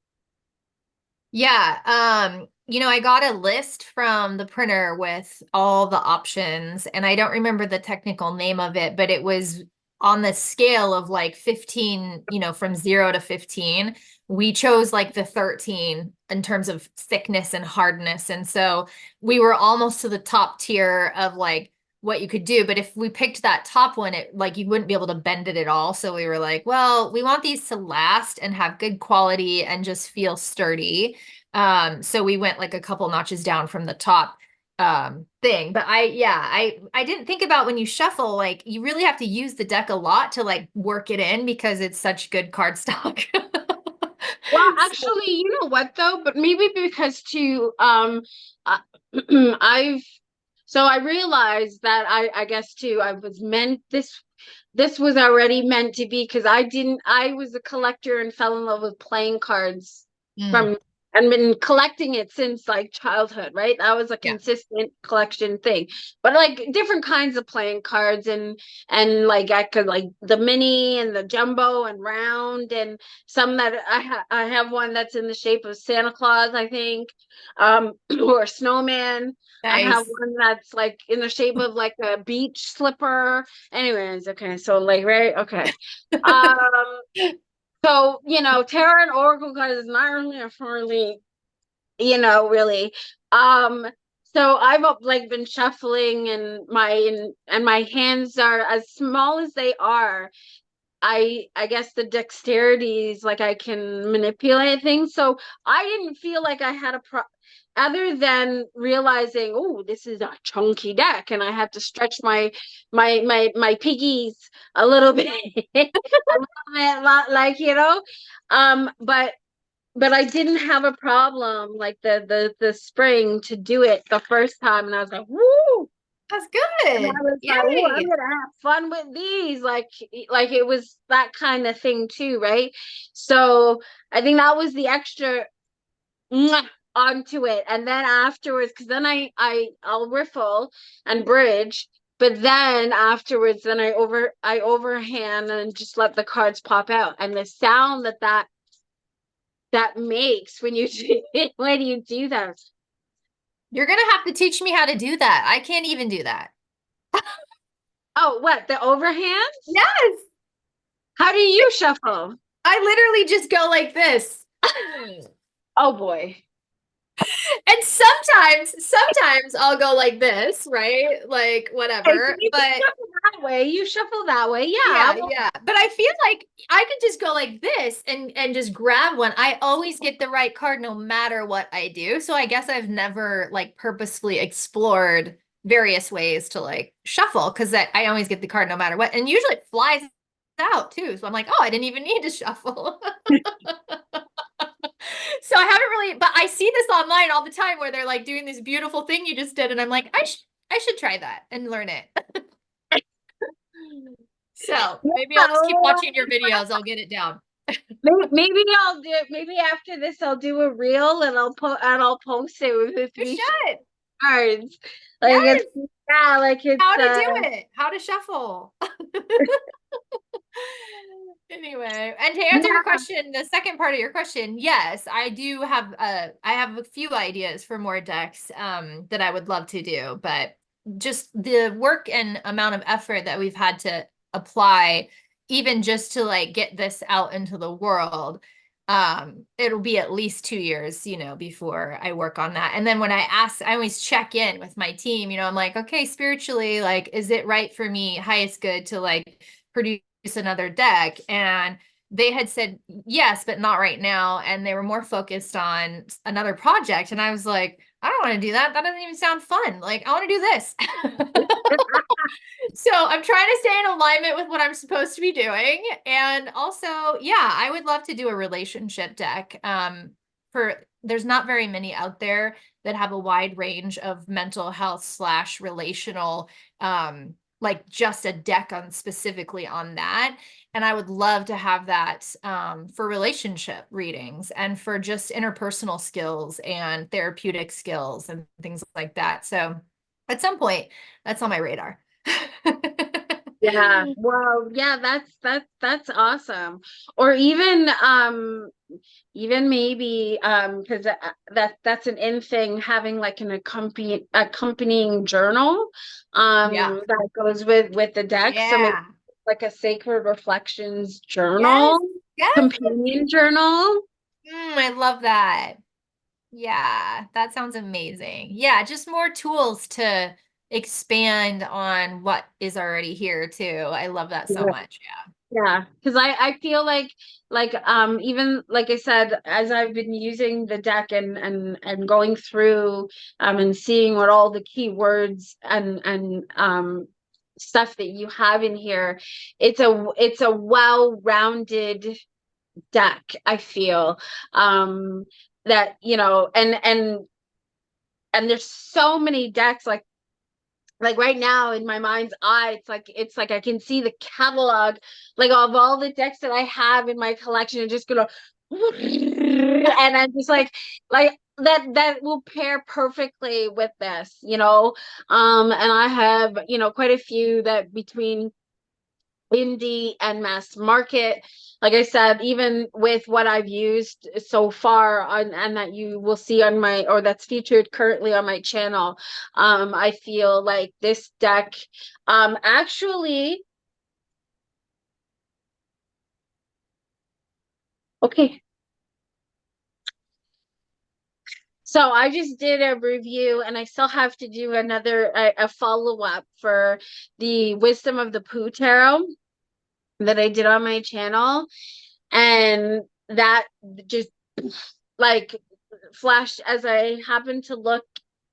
Yeah. I got a list from the printer with all the options, and I don't remember the technical name of it, but it was on the scale of like 15, from 0 to 15. We chose like the 13 in terms of thickness and hardness. And so we were almost to the top tier of like what you could do. But if we picked that top one, it like you wouldn't be able to bend it at all. So we were like, well, we want these to last and have good quality and just feel sturdy. So we went like a couple notches down from the top thing. But I didn't think about when you shuffle, like you really have to use the deck a lot to like work it in because it's such good card stock. Well, So, actually, you know what though? But maybe because too, uh, I've So I realized that I guess too, I was meant this was already meant to be because I was a collector and fell in love with playing cards Mm, from and been collecting it since like childhood, right? That was a yeah. consistent collection thing. But like different kinds of playing cards and like I could like the mini and the jumbo and round and some that I have one that's in the shape of Santa Claus, I think, or a snowman. I have Nice. one that's like in the shape of like a beach slipper. Anyways, okay, so like right, okay. Um, so tarot and oracle cards is not really, really. Um, so I've like been shuffling and my hands are as small as they are. I guess the dexterities, like I can manipulate things. So I didn't feel like I had a other than realizing, oh, this is a chunky deck, and I have to stretch my piggies a little bit, a little bit, like but I didn't have a problem like the spring to do it the first time, and I was like, woo! That's And I good. was like, oh, I'm Yay. gonna have fun with these. Like it was that kind of thing too, right? So I think that was the extra mwah, onto it. And then afterwards, because then I'll riffle and bridge, but then afterwards, then I overhand and just let the cards pop out. And the sound that makes when you when you do that. You're gonna have to teach me how to do that. I can't even do that. Oh, what, the overhands? Yes. How do you shuffle? I literally just go like this. Oh boy. And sometimes I'll go like this, right? Like Okay, so whatever. you can But shuffle that way. You shuffle that way. Yeah. yeah, yeah. But I feel like I could just go like this and just grab one. I always get the right card no matter what I do. So I guess I've never like purposefully explored various ways to like shuffle because I always get the card no matter what. And usually it flies out too. So I'm like, oh, I didn't even need to shuffle. So I haven't really, but I see this online all the time where they're like doing this beautiful thing you just did, and I'm like, I should try that and learn it. So maybe I'll just keep Yeah. watching your videos. I'll get it down. Maybe I'll do it. Maybe after this I'll do a reel and I'll post it with the You three should. cards. Like Yes. it's yeah, like it's How to do it, how to shuffle. Anyway, and to answer your yeah, question, the second part of your question, yes, I do have I have a few ideas for more decks that I would love to do, but just the work and amount of effort that we've had to apply even just to like get this out into the world, it'll be at least 2 years, before I work on that. And then when I always check in with my team, I'm like, okay, spiritually, like, is it right for me, highest good, to like produce another deck? And they had said yes, but not right now. And they were more focused on another project. And I was like, I don't want to do that. That doesn't even sound fun. Like, I want to do this. So I'm trying to stay in alignment with what I'm supposed to be doing. And also, yeah, I would love to do a relationship deck. For there's not very many out there that have a wide range of mental health slash relational, like just a deck on specifically on that. And I would love to have that for relationship readings and for just interpersonal skills and therapeutic skills and things like that. So at some point, that's on my radar. yeah. Well, yeah, that's awesome. Or even maybe because that's an in thing, having like an accompanying journal Yeah. that goes with the deck. So maybe Yeah. like a sacred reflections journal, Yes. Yes. companion journal. I love that. Yeah, that sounds amazing. Yeah, just more tools to expand on what is already here too. I love that so much. Yeah, because I feel like even like I said, as I've been using the deck and going through and seeing what all the keywords and stuff that you have in here, it's a well-rounded deck, I feel. That and there's so many decks like like right now in my mind's eye, it's like I can see the catalog, like of all the decks that I have in my collection, and just gonna, and I'm just like that will pair perfectly with this, you know. And I have, you know, quite a few that between indie and mass market. Like I said, even with what I've used so far on, and that you will see on my, or that's featured currently on my channel, I feel like this deck actually, okay. So I just did a review and I still have to do another a follow-up for the Wisdom of the Pooh Tarot that I did on my channel. And that just like flashed as I happened to look,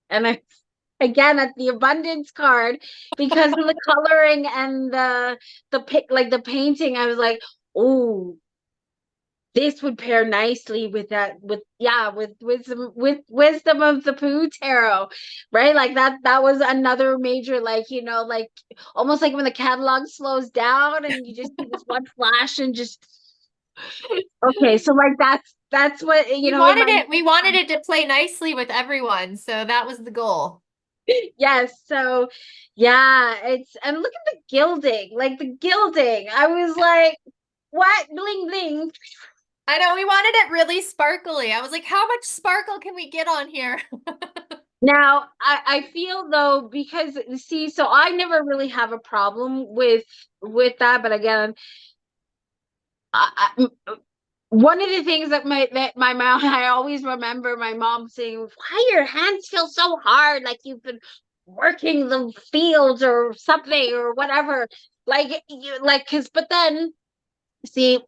and I again at the abundance card because of the coloring and the pic, like the painting. I was like, oh, this would pair nicely with that, with yeah, with Wisdom of the Pooh Tarot, right? Like that was another major, like, you know, like almost like when the catalog slows down and you just see this one flash and just okay, so like that's what, you know, in my We wanted it to play nicely with everyone, so that was the goal. yes, so yeah, it's, and look at the gilding, like the gilding. I was like, what? Bling bling. I know, we wanted it really sparkly. I was like, how much sparkle can we get on here? Now, I feel though, because see, so I never really have a problem with that, but again, one of the things that my mom, I always remember my mom saying, "Why your hands feel so hard, like you've been working the fields or something or whatever." Like you like, because but then see,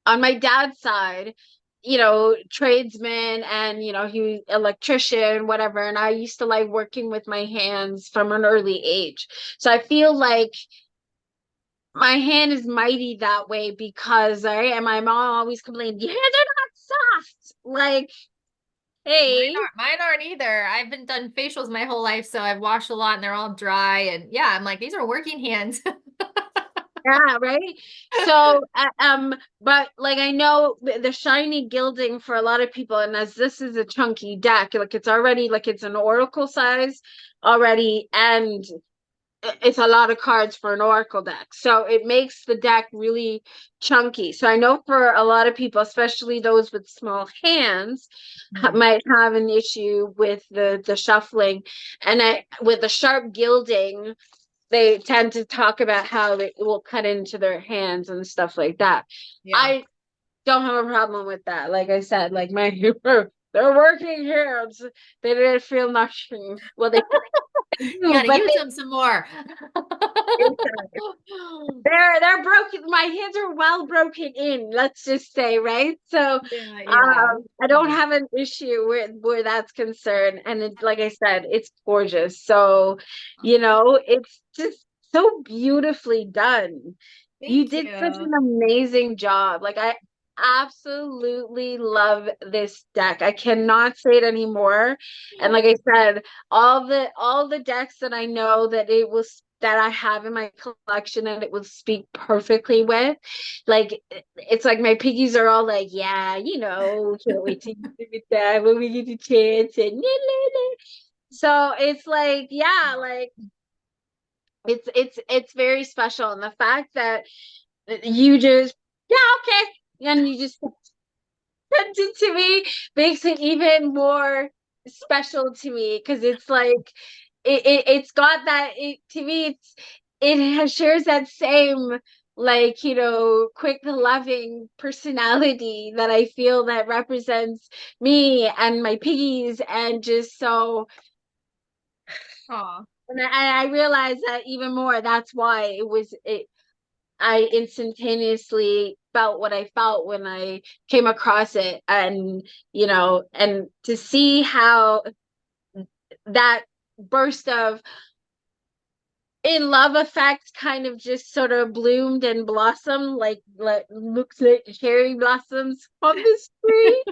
on my dad's side, you know, tradesman, and you know, he was electrician, whatever, and I used to like working with my hands from an early age. So I feel like my hand is mighty that way because I, and my mom always complained, your hands are not soft. Like, hey, Mine aren't either. I've been done facials my whole life, so I've washed a lot and they're all dry. And yeah, I'm like, these are working hands. yeah, right. So, but like I know the shiny gilding for a lot of people, and as this is a chunky deck, like it's already like it's an oracle size already, and it's a lot of cards for an oracle deck, so it makes the deck really chunky. So I know for a lot of people, especially those with small hands, might have an issue with the shuffling, and with the sharp gilding, they tend to talk about how it will cut into their hands and stuff like that. Yeah. I don't have a problem with that. Like I said, like my they're working hands. They didn't feel nothing. Well, they You gotta but use them some more. they're broken. My hands are well broken in, let's just say, right? So Yeah. I don't have an issue with where that's concerned. And it, like I said, it's gorgeous. So, you know, it's just so beautifully done. You Thank did such you. an amazing job. Like I absolutely love this deck. I cannot say it anymore. And like I said, all the decks that I know that it was that I have in my collection and it will speak perfectly with, like it's like my piggies are all like, yeah, you know, can't wait to do with that when we get a chance, and so it's like, yeah, like it's very special, and the fact that you just, yeah, okay, and you just sent it to me makes it even more special to me, because it's like it's got that, to me it has shares that same, like, you know, quick loving personality that I feel that represents me and my piggies, and just so, Aw. and I realized that even more, that's why I instantaneously felt what I felt when I came across it. And, you know, and to see how that burst of in love effect kind of just sort of bloomed and blossomed, like looks like cherry blossoms on this tree.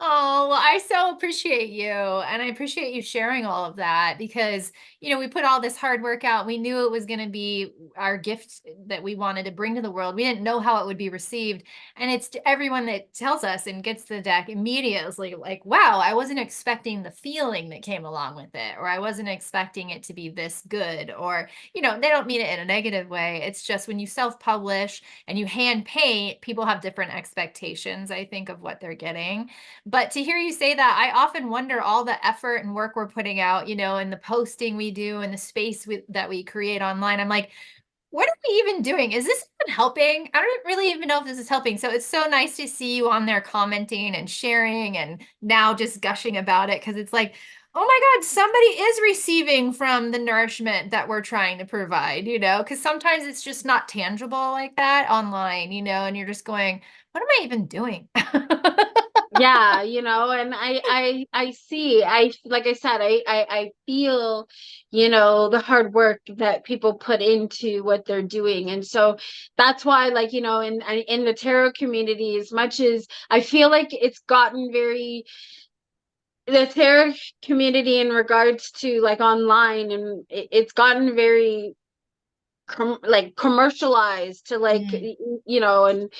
Oh, well, I so appreciate you. And I appreciate you sharing all of that because, we put all this hard work out. We knew it was going to be our gift that we wanted to bring to the world. We didn't know how it would be received. And it's to everyone that tells us and gets the deck immediately like, wow, I wasn't expecting the feeling that came along with it, or I wasn't expecting it to be this good, or, they don't mean it in a negative way. It's just when you self-publish and you hand paint, people have different expectations, I think, of what they're getting. But to hear you say that, I often wonder all the effort and work we're putting out, and the posting we do and the space that we create online. I'm like, what are we even doing? Is this even helping? I don't really even know if this is helping. So it's so nice to see you on there commenting and sharing and now just gushing about it because it's like, oh my God, somebody is receiving from the nourishment that we're trying to provide, because sometimes it's just not tangible like that online, and you're just going, what am I even doing? Yeah, and I see, like I said, I feel, the hard work that people put into what they're doing. And so that's why, like, in the tarot community, as much as I feel like it's gotten the tarot community in regards to like online, and it's gotten very like commercialized to like, Mm. and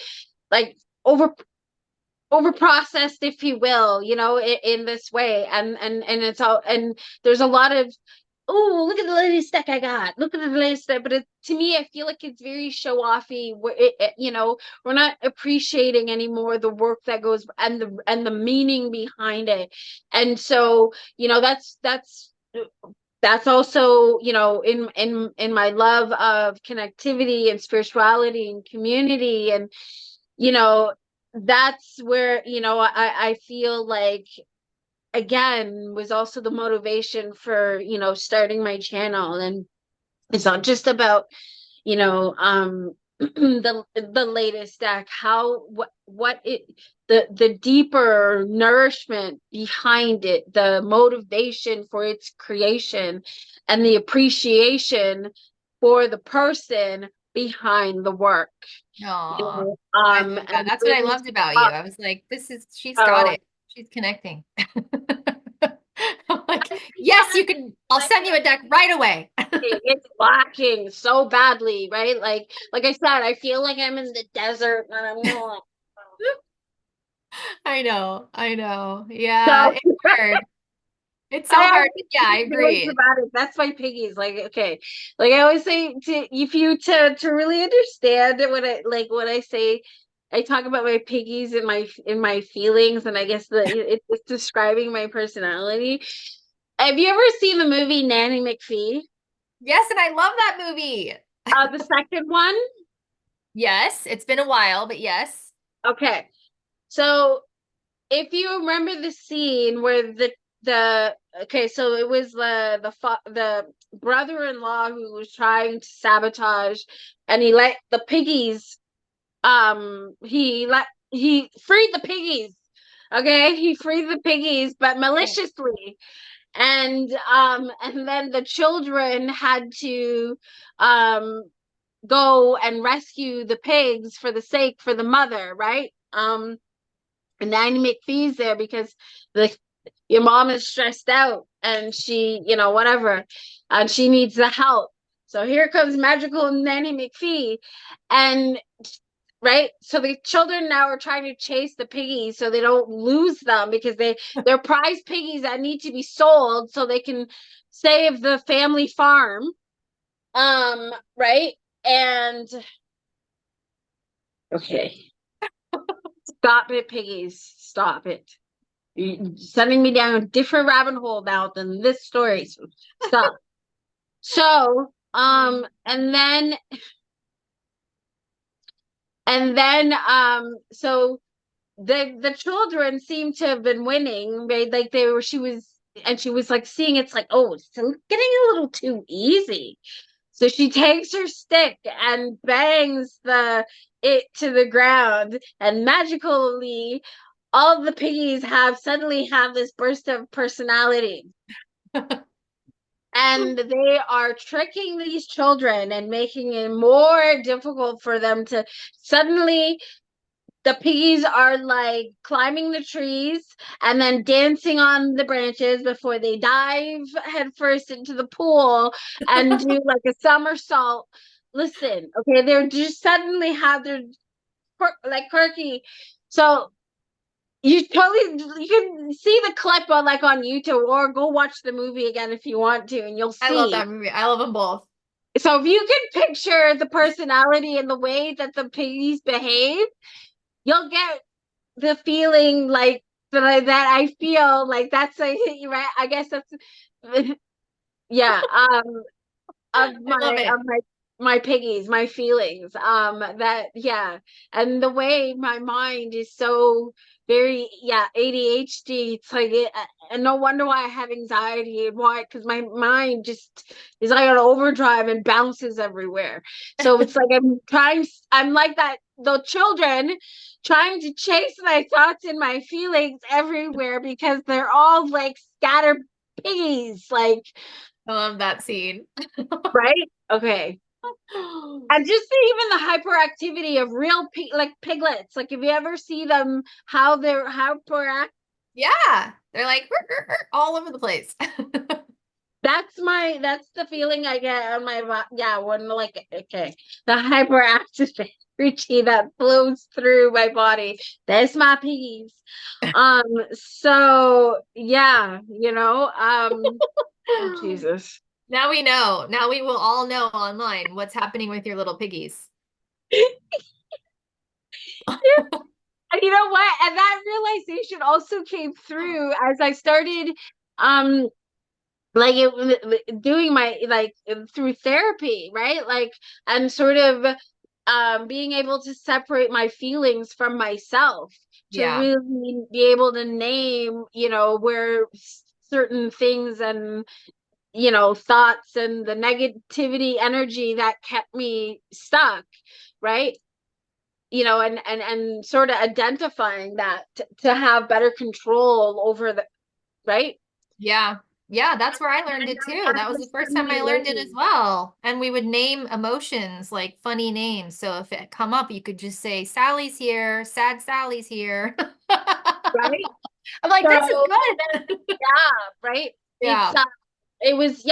like over processed, if you will, in this way. And it's all, and there's a lot of, oh, look at the latest deck I got, look at the latest deck. But to me, I feel like it's very show offy, where we're not appreciating anymore the work that goes, and the meaning behind it. And so, that's also, in my love of connectivity and spirituality and community. And you know that's where, I feel like, again, was also the motivation for, starting my channel. And it's not just about, the latest deck, how, what it, the deeper nourishment behind it, the motivation for its creation, and the appreciation for the person behind the work. Aw, I love that. And That's what I really loved about you. stuck. I was like, she's got So it. She's connecting. I'm like, yes, you can. I'll send you a deck right away. it's lacking so badly, right? Like I said, I feel like I'm in the desert and I'm going. I know. I know. Yeah, So it's hard. It's so I have hard. But yeah, I very agree. dramatic. That's my piggies. Like, okay, like I always say, to really understand what I say, I talk about my piggies and my feelings, and I guess it's describing my personality. Have you ever seen the movie Nanny McPhee? Yes, and I love that movie. The second one. Yes, it's been a while, but yes. Okay, so if you remember the scene where the okay, so it was the brother-in-law who was trying to sabotage, and he let the piggies, he freed the piggies. Okay, he freed the piggies, but maliciously. And then the children had to um go and rescue the pigs for the mother, right? And Nanny McPhee's there because the your mom is stressed out, and she, whatever, and she needs the help. So here comes magical Nanny McPhee. And right, so the children now are trying to chase the piggies so they don't lose them, because they're prize piggies that need to be sold so they can save the family farm. Right. And okay, stop it, piggies, stop it. You're sending me down a different rabbit hole now than this story. So stop. So, so the children seem to have been winning, right? Like she was like seeing, it's like, oh, it's getting a little too easy. So she takes her stick and bangs it to the ground, and magically all the piggies suddenly have this burst of personality. And they are tricking these children and making it more difficult for them to suddenly the piggies are like climbing the trees and then dancing on the branches before they dive headfirst into the pool and do like a somersault. Listen, okay, they're just suddenly have their like quirky. So you can see the clip on like on YouTube or go watch the movie again if you want to, and you'll I love see. that movie. I love them both. So if you can picture the personality and the way that the piggies behave, you'll get the feeling like that I feel like that's a right. I guess that's yeah. Of I love it. my piggies, my feelings. That yeah, and the way my mind is so very ADHD. It's like and no wonder why I have anxiety and why because my mind just is like on overdrive and bounces everywhere. So it's like I'm like that. The children trying to chase my thoughts and my feelings everywhere because they're all like scattered piggies, like I love that scene. right? Okay. And just even the hyperactivity of real like piglets. Like if you ever see them, how they're hyperactive. Yeah, they're like all over the place. That's the feeling I get on my when like okay the hyperactive energy that flows through my body. That's my piggies. So yeah, oh Jesus. Now we know. Now we will all know online what's happening with your little piggies. And you know what? And that realization also came through as I started like doing my like through therapy, right? Like and sort of being able to separate my feelings from myself to Yeah. really be able to name, where certain things and thoughts and the negativity energy that kept me stuck, right? And sort of identifying that to have better control over the right. Yeah. Yeah, that's where I learned And it too. that That was the was first time suddenly I learned it as learning, well. And we would name emotions like funny names. So if it come up, you could just say, Sally's here, sad Sally's here. right? I'm like, this is So good. yeah, right. It's Yeah. it was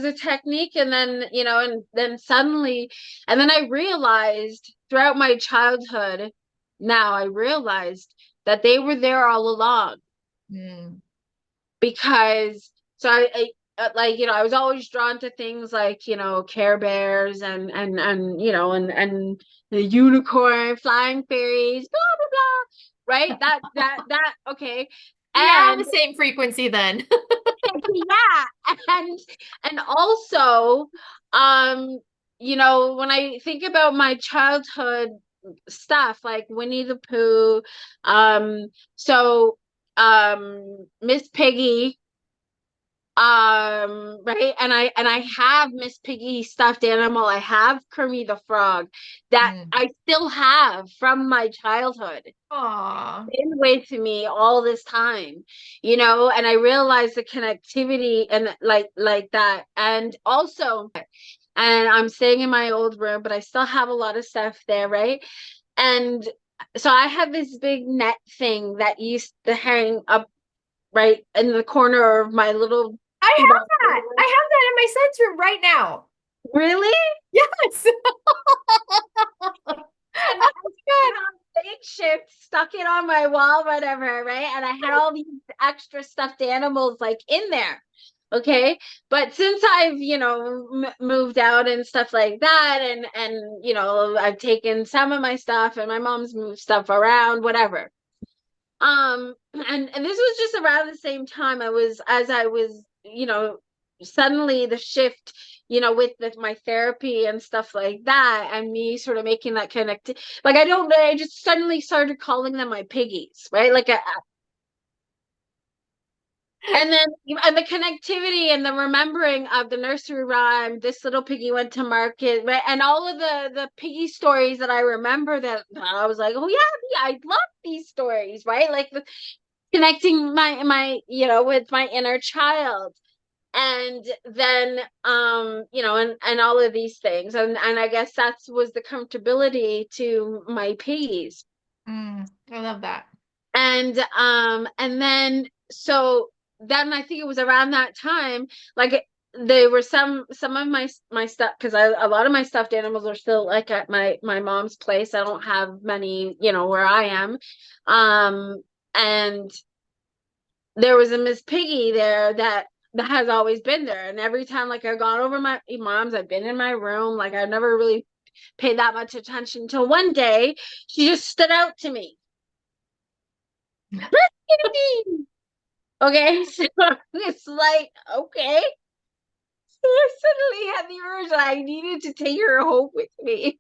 a technique, and then and then suddenly, and then I realized throughout my childhood, now I realized that they were there all along. Mm. Because so like I was always drawn to things like Care Bears and the unicorn flying fairies blah blah blah, right? That okay. We are on the And same frequency then. yeah, and also when I think about my childhood stuff like Winnie the Pooh, so Miss Piggy, right, and I have Miss Piggy stuffed animal. I have Kermie the Frog that Mm. I still have from my childhood Aw. been with me all this time, and I realized the connectivity and like that. And also, and I'm staying in my old room, but I still have a lot of stuff there, right? And so I have this big net thing that used to hang up right in the corner of my little I shoebox. have that. I have that in my son's room right now. Really? Yes. And I put on makeshift, stuck it on my wall, whatever, right? And I had all these extra stuffed animals like in there. Okay. But since I've, moved out and stuff like that, and I've taken some of my stuff and my mom's moved stuff around, whatever. And this was just around the same time as I was, suddenly the shift, with my therapy and stuff like that, and me sort of making that connect. Like I just suddenly started calling them my piggies, right? And then and the connectivity and the remembering of the nursery rhyme, this little piggy went to market, right? And all of the piggy stories that I remember that I was like, oh yeah, I love these stories, right? Like connecting my with my inner child. And then and all of these things, and I guess that was the comfortability to my piggies. I love that. And then so then I think it was around that time, like there were some of my stuff, because a lot of my stuffed animals are still like at my mom's place. I don't have many, where I am. And there was a Miss Piggy there that has always been there. And every time like I gone over my mom's, I've been in my room, like I never really paid that much attention until one day she just stood out to me. Okay, so it's like, okay. So I suddenly had the urge that I needed to take her home with me.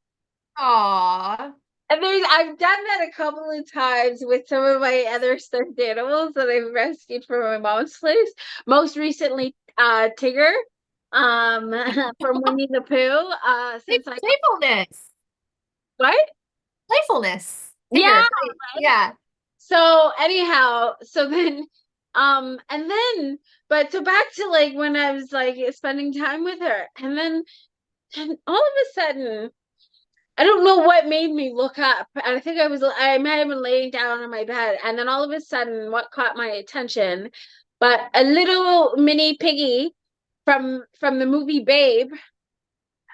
Aw. And I've done that a couple of times with some of my other stuffed animals that I've rescued from my mom's place. Most recently, Tigger, from Winnie the Pooh. Since I Playfulness. what? Playfulness. Yeah, Tigger. right. Yeah. So anyhow, so then, and then, but so back to like when I was like spending time with her, and all of a sudden, I don't know what made me look up. And I think I might have been laying down on my bed, and then all of a sudden, what caught my attention, but a little mini piggy from the movie Babe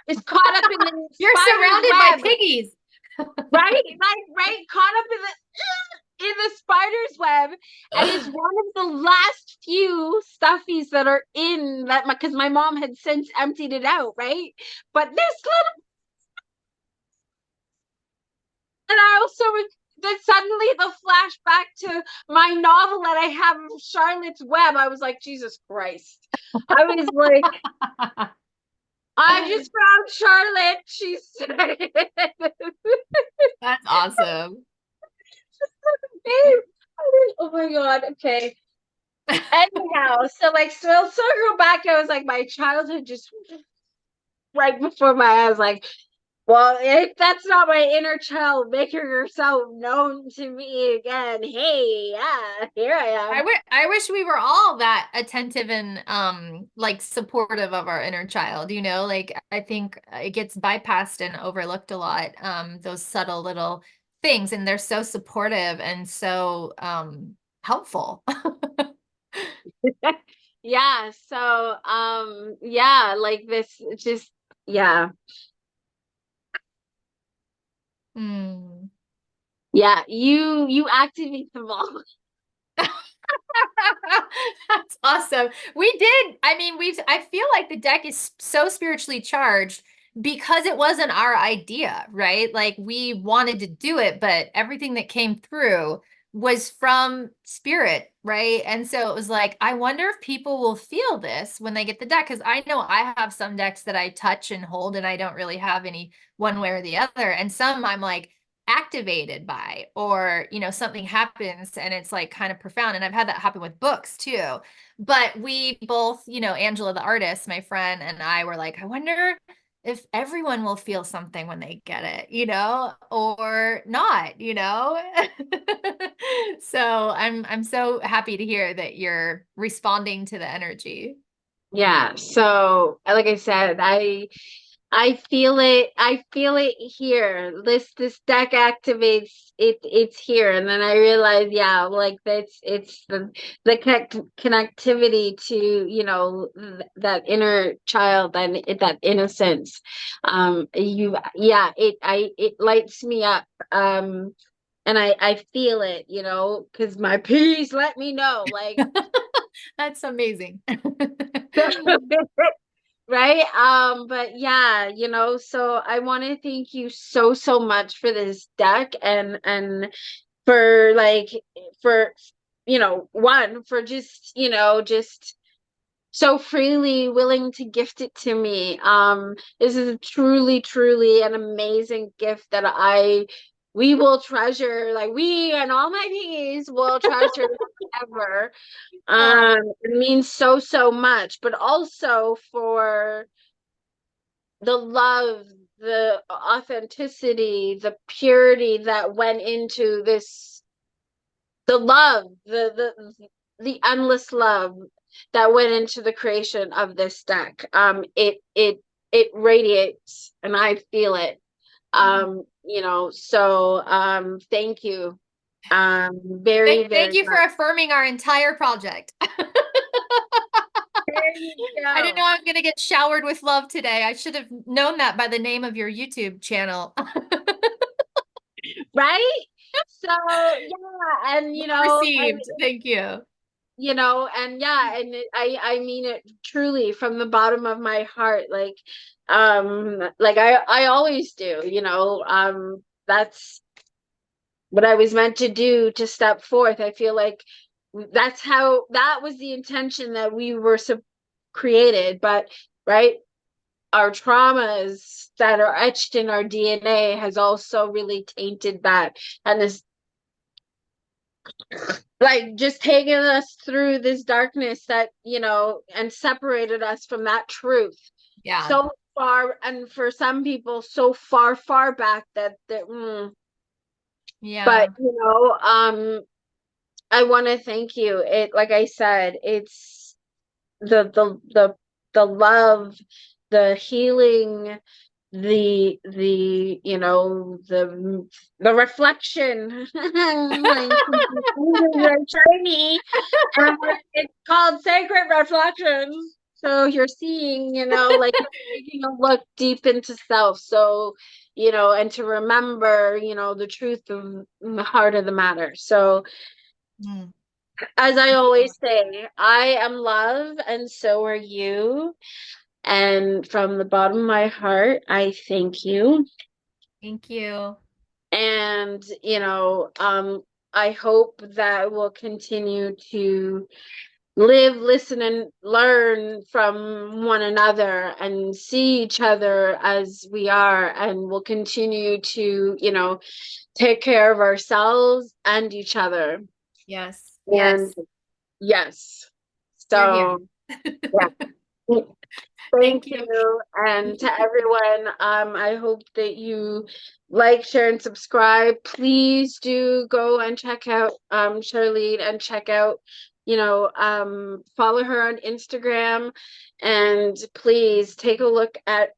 is caught up in the You're spider's surrounded by web, piggies. right? Like right, caught up in the spider's web, and it's one of the last few stuffies that are in that, because my mom had since emptied it out, right? But this little, and I also then suddenly the flashback to my novel that I have of Charlotte's Web. I was like, Jesus Christ. I was like, I just found Charlotte. She said, That's awesome. oh my God. Okay. Anyhow, so like, so circle back. I was like, my childhood just right before my eyes, like, well, if that's not my inner child making herself known to me again, hey, yeah, here I am. I wish we were all that attentive and like supportive of our inner child, like I think it gets bypassed and overlooked a lot, those subtle little things, and they're so supportive and so helpful. Yeah, so yeah, like this just, yeah. Hmm. Yeah, you activate them all. That's awesome. We did. I mean, I feel like the deck is so spiritually charged because it wasn't our idea, right? Like we wanted to do it, but everything that came through was from spirit, right? And so it was like, I wonder if people will feel this when they get the deck. Because I know I have some decks that I touch and hold, and I don't really have any one way or the other. And some I'm like, activated by, or something happens and it's like kind of profound. And I've had that happen with books too. But we both, Angela the artist, my friend, and I were like, I wonder if everyone will feel something when they get it, or not. So I'm so happy to hear that you're responding to the energy. Yeah, so like I said, I feel it. I feel it here. This deck activates it. It's here, and then I realize, yeah, like it's the connectivity to that inner child and that innocence. It lights me up. And I feel it, because my peace let me know, like. That's amazing. Right. But yeah, so I want to thank you so much for this deck, and for like for one, for just so freely willing to gift it to me. This is truly an amazing gift that we will treasure, like we and all my piggies will treasure forever. It means so much, but also for the love, the authenticity, the purity that went into this, the love, the endless love that went into the creation of this deck. It radiates, and I feel it. So thank you. Very, Thank very you for much. affirming our entire project. There you I didn't know go. I was going to get showered with love today. I should have known that by the name of your YouTube channel. Right? So yeah, and Well received. Thank you. and yeah, and I mean it truly from the bottom of my heart, like I always do, that's what I was meant to do, to step forth. I feel like that was the intention that we were created, but right, our traumas that are etched in our DNA has also really tainted that, and this, like, just taking us through this darkness that, and separated us from that truth Yeah. so far, and for some people so far, far back Yeah. but I want to thank you. It, like I said, it's the love, the healing, the reflection. Like, you're shiny, and it's called sacred reflections. So you're seeing, like, taking a look deep into self. So, and to remember, the truth of the heart of the matter. So, Mm. as I Thank you. always say, I am love, and so are you. And from the bottom of my heart, I thank you. Thank you. And, I hope that we'll continue to live, listen, and learn from one another and see each other as we are. And we'll continue to, take care of ourselves and each other. Yes. And Yes. yes. You're here. So, yeah. Thank Thank you. you. And to everyone, I hope that you like, share, and subscribe. Please do go and check out Sharlean, and check out, follow her on Instagram, and please take a look at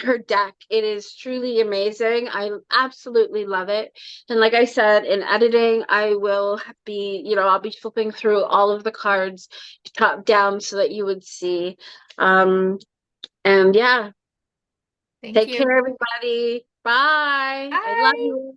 her deck. It is truly amazing. I absolutely love it. And like I said, in editing, I will be, I'll be flipping through all of the cards top down so that you would see. And yeah, Thank take you. care, everybody. Bye. I love Bye. you.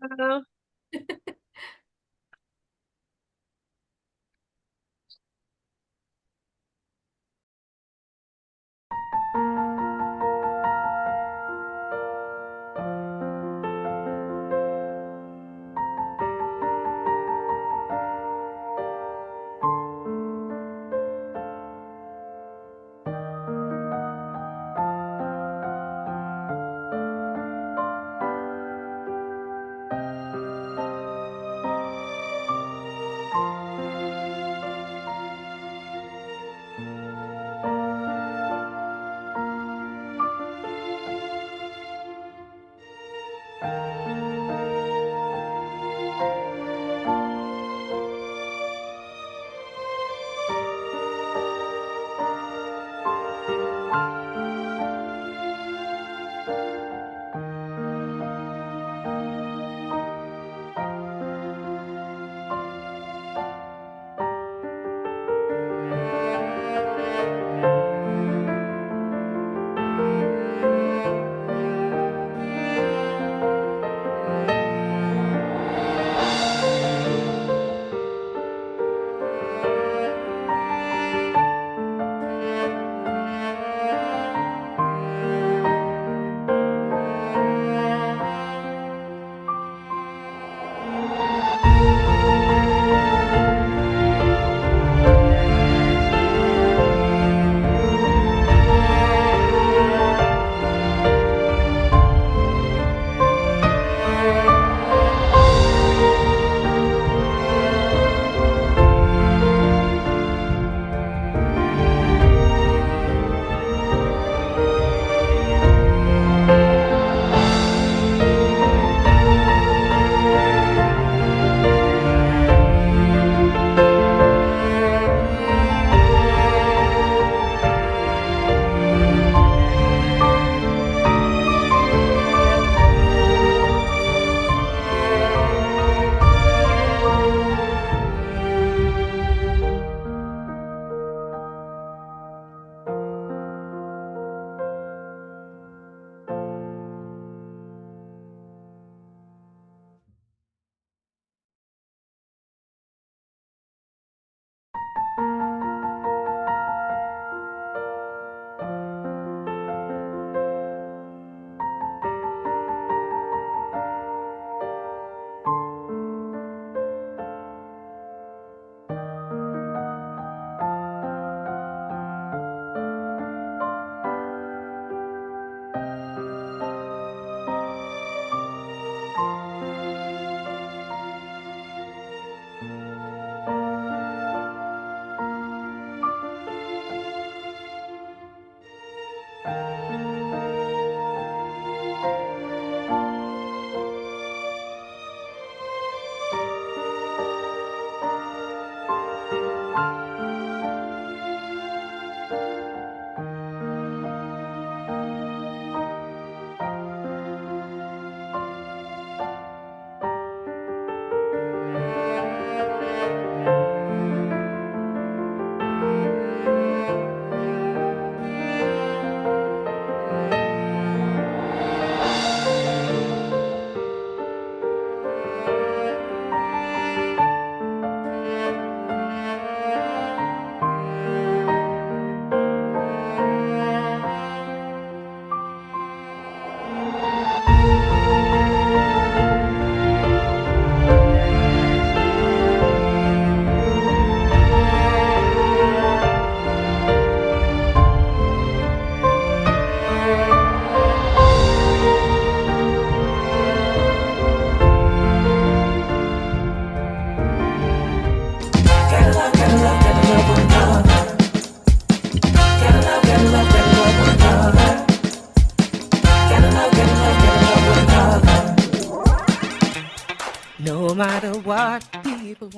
No matter what people